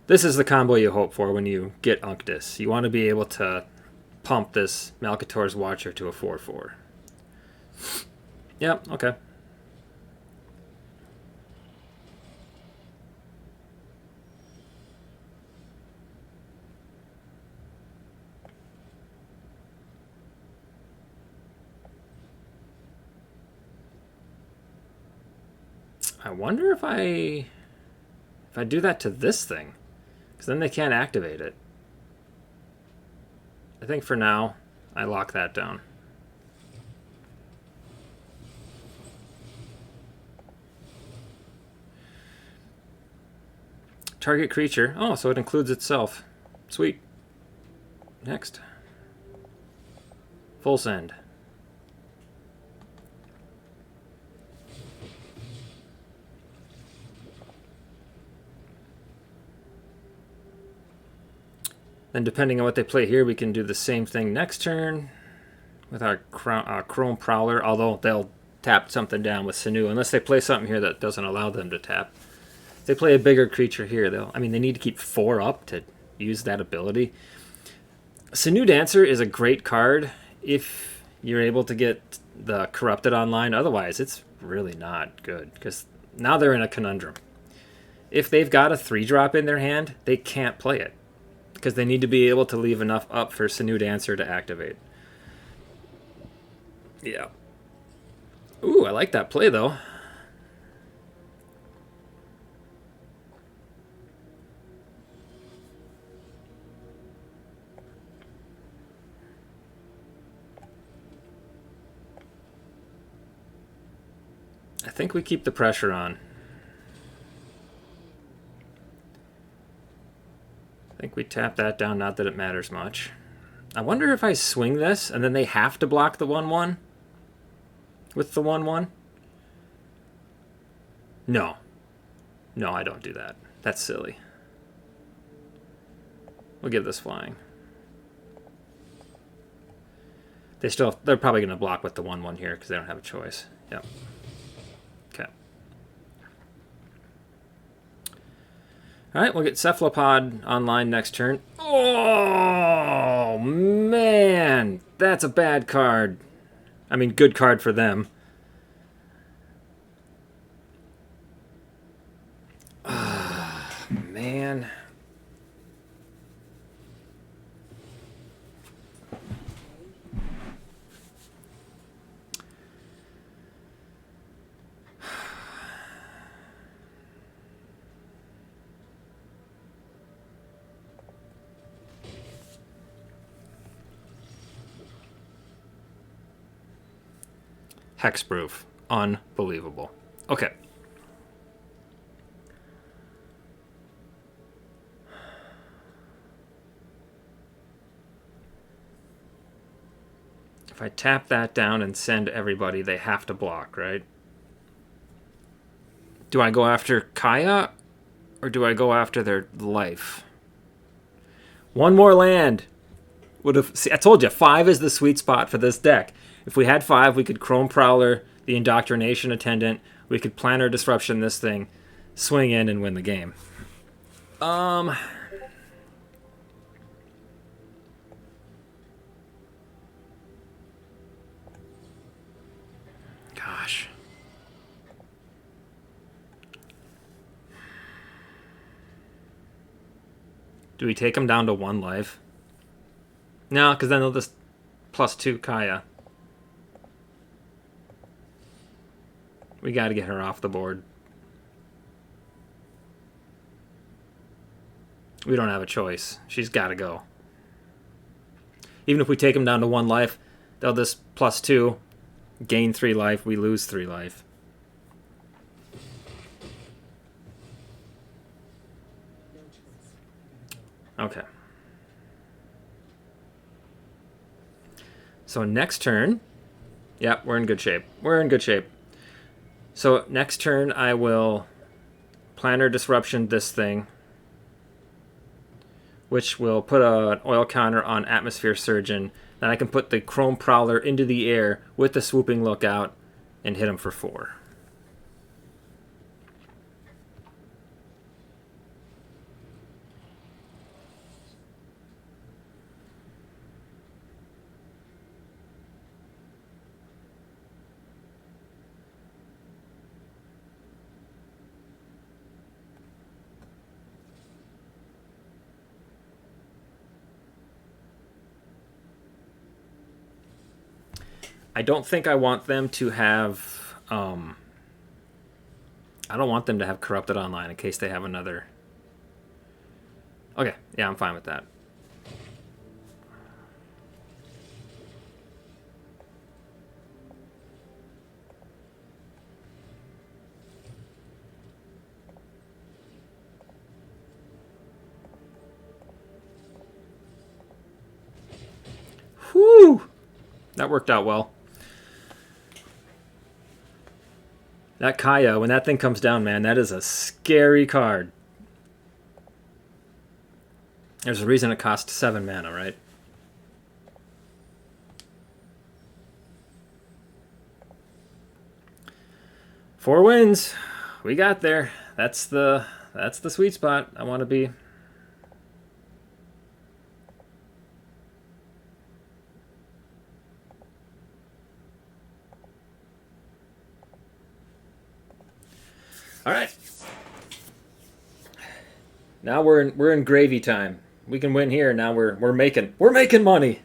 This is the combo you hope for when you get Unctus. You want to be able to pump this Malcator's Watcher to a 4/4. Yep, okay. I wonder if I do that to this thing, because then they can't activate it. I think for now, I lock that down. Target creature. Oh, so it includes itself. Sweet. Next. Full send. Then depending on what they play here, we can do the same thing next turn with our Chrome Prowler, although they'll tap something down with Sanu, unless they play something here that doesn't allow them to tap. If they play a bigger creature here, I mean, they need to keep 4 up to use that ability. Sanu Dancer is a great card if you're able to get the Corrupted online. Otherwise, it's really not good, because now they're in a conundrum. If they've got a 3-drop in their hand, they can't play it, because they need to be able to leave enough up for Sanu Dancer to activate. Yeah. Ooh, I like that play, though. I think we keep the pressure on. I think we tap that down, not that it matters much. I wonder if I swing this, and then they have to block the 1/1 with the 1/1. No. No, I don't do that. That's silly. We'll give this flying. They're probably going to block with the 1/1 here, because they don't have a choice. Yep. Okay. Alright, we'll get Cephalopod online next turn. Oh, man! That's a bad card. I mean, good card for them. Man. Hexproof. Unbelievable. Okay. If I tap that down and send everybody, they have to block, right? Do I go after Kaya, or do I go after their life? One more land. See, I told you, 5 is the sweet spot for this deck. If we had 5, we could Chrome Prowler, the Indoctrination Attendant. We could Planner Disruption this thing, swing in, and win the game. Gosh. Do we take them down to 1 life? No, because then they'll just +2 Kaya. We got to get her off the board. We don't have a choice. She's got to go. Even if we take them down to 1 life, they'll just +2, gain 3 life, we lose 3 life. Okay. So next turn, yep, we're in good shape. We're in good shape. So next turn, I will Planner Disruption this thing, which will put an oil counter on Atmosphere Surgeon. Then I can put the Chrome Prowler into the air with the Swooping Lookout and hit him for 4. I don't think I want them to have... I don't want them to have Corrupted Online in case they have another... Okay, yeah, I'm fine with that. Whew! That worked out well. That Kaya, when that thing comes down, man, that is a scary card. There's a reason it costs 7 mana, right? Four wins. We got there. That's the sweet spot I want to be. All right. Now we're in gravy time. We can win here. Now we're making money.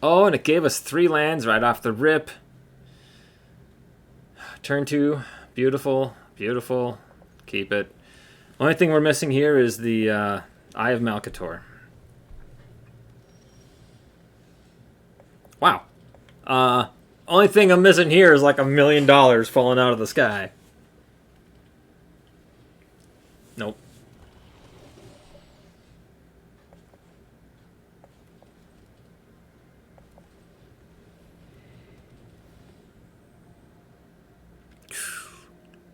Oh, and it gave us 3 lands right off the rip. Turn 2, beautiful, beautiful. Keep it. Only thing we're missing here is the Eye of Malcator. Wow. Only thing I'm missing here is like $1 million falling out of the sky. Nope.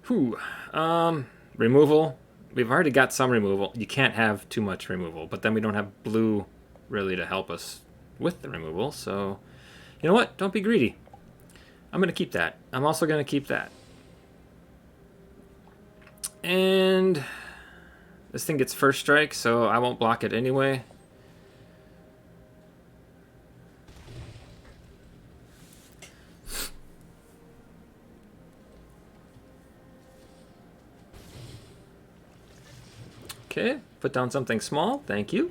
Whew. Removal. We've already got some removal. You can't have too much removal, but then we don't have blue really to help us with the removal, so you know what? Don't be greedy. I'm going to keep that. I'm also going to keep that. And this thing gets first strike, so I won't block it anyway. Okay, put down something small. Thank you.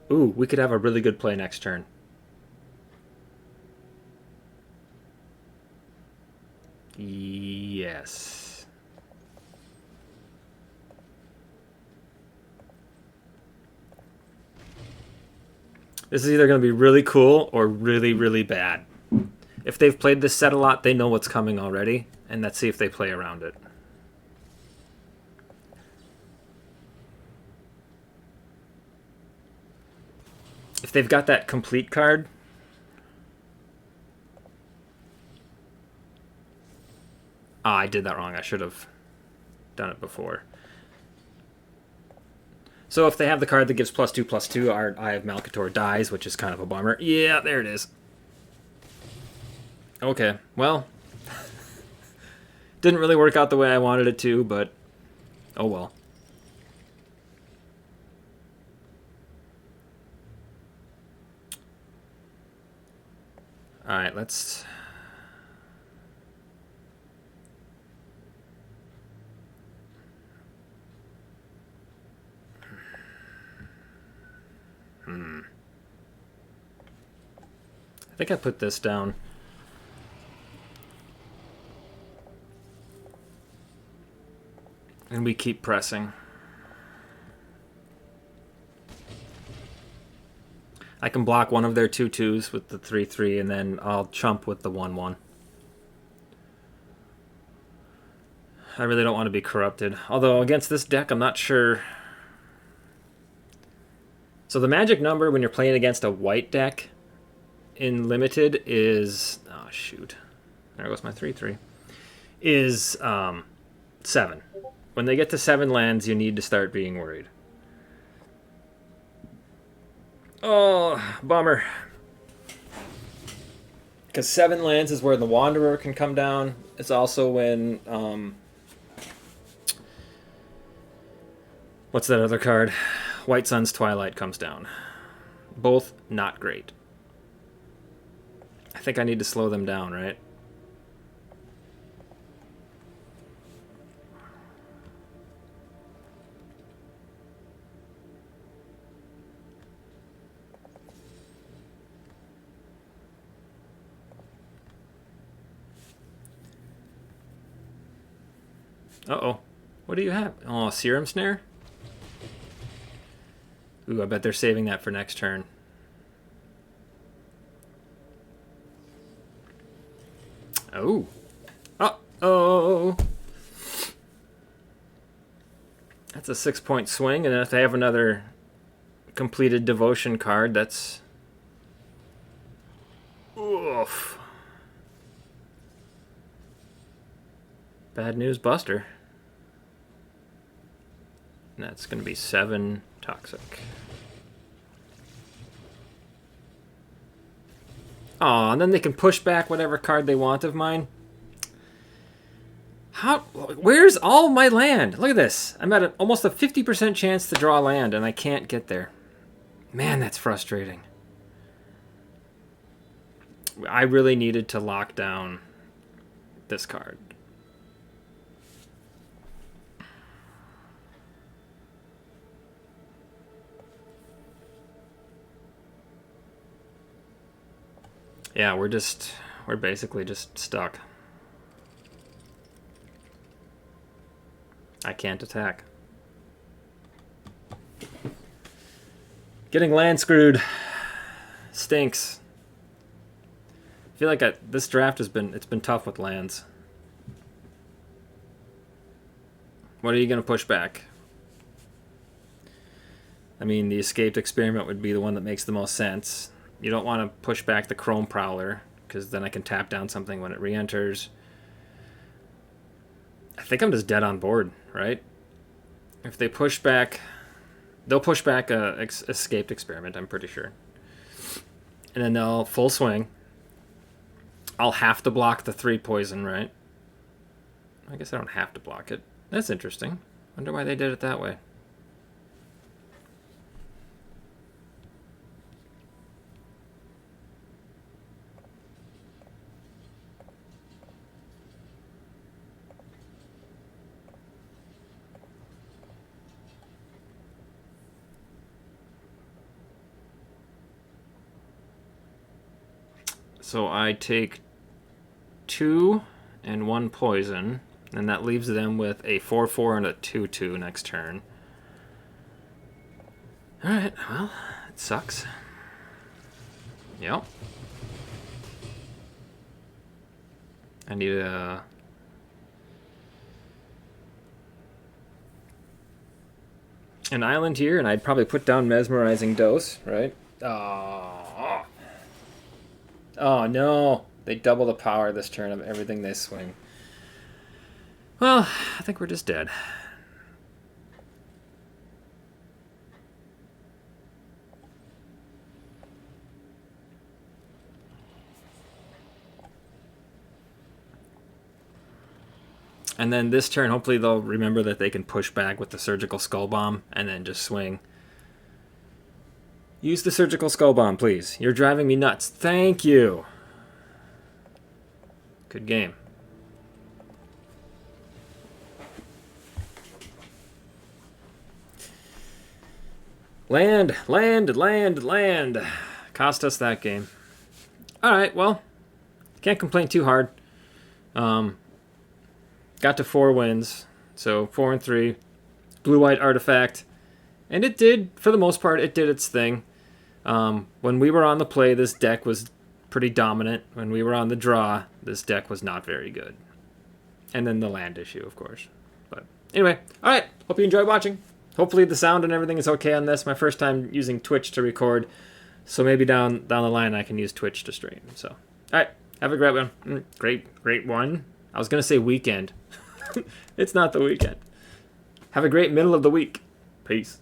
Ooh, we could have a really good play next turn. Yes. This is either going to be really cool or really, really bad. If they've played this set a lot, they know what's coming already, and let's see if they play around it. If they've got that complete card... Ah, I did that wrong. I should have done it before. So if they have the card that gives +2/+2, our Eye of Malcator dies, which is kind of a bummer. Yeah, there it is. Okay, well... didn't really work out the way I wanted it to, but... oh well. Alright, let's... I think I put this down. And we keep pressing. I can block one of their 2/2s with the 3/3, and then I'll chump with the 1/1. I really don't want to be corrupted. Although against this deck, I'm not sure. So the magic number when you're playing against a white deck in Limited is... Oh, shoot. There goes my 3/3. Is 7. When they get to 7 lands, you need to start being worried. Oh, bummer. Because 7 lands is where the Wanderer can come down. It's also when... what's that other card? White Sun's Twilight comes down. Both not great. I think I need to slow them down, right? Uh-oh. What do you have? Oh, Serum Snare? Ooh, I bet they're saving that for next turn. Oh. Uh-oh. That's a 6-point swing, and then if they have another completed devotion card, that's... Oof. Bad news buster. And that's going to be 7 toxic. Aw, and then they can push back whatever card they want of mine. How? Where's all my land? Look at this. I'm at almost a 50% chance to draw land, and I can't get there. Man, that's frustrating. I really needed to lock down this card. Yeah, we're basically just stuck. I can't attack. Getting land screwed stinks. I feel like this draft it's been tough with lands. What are you going to push back? I mean, the escaped experiment would be the one that makes the most sense. You don't want to push back the Chrome Prowler, because then I can tap down something when it re-enters. I think I'm just dead on board, right? If they push back... They'll push back a escaped experiment, I'm pretty sure. And then they'll full swing. I'll have to block the 3 poison, right? I guess I don't have to block it. That's interesting. Wonder why they did it that way. So I take 2 and 1 poison, and that leaves them with a 4/4 and a 2/2 next turn. Alright, well, it sucks. Yep. I need a... an island here, and I'd probably put down Mesmerizing Dose, right? Oh no, they double the power this turn of everything they swing. Well, I think we're just dead. And then this turn, hopefully they'll remember that they can push back with the Surgical Skull Bomb and then just swing. Use the Surgical Skull Bomb, please. You're driving me nuts. Thank you. Good game. Land, land, land, land. Cost us that game. Alright, well, can't complain too hard. Got to 4 wins, so 4 and 3. Blue-white artifact. And it did, for the most part, it did its thing. When we were on the play, this deck was pretty dominant. When we were on the draw, this deck was not very good. And then the land issue, of course. But anyway, all right. Hope you enjoyed watching. Hopefully the sound and everything is okay on this. My first time using Twitch to record, so maybe down the line I can use Twitch to stream. So, all right. Have a great one. Great one. I was gonna say weekend. It's not the weekend. Have a great middle of the week. Peace.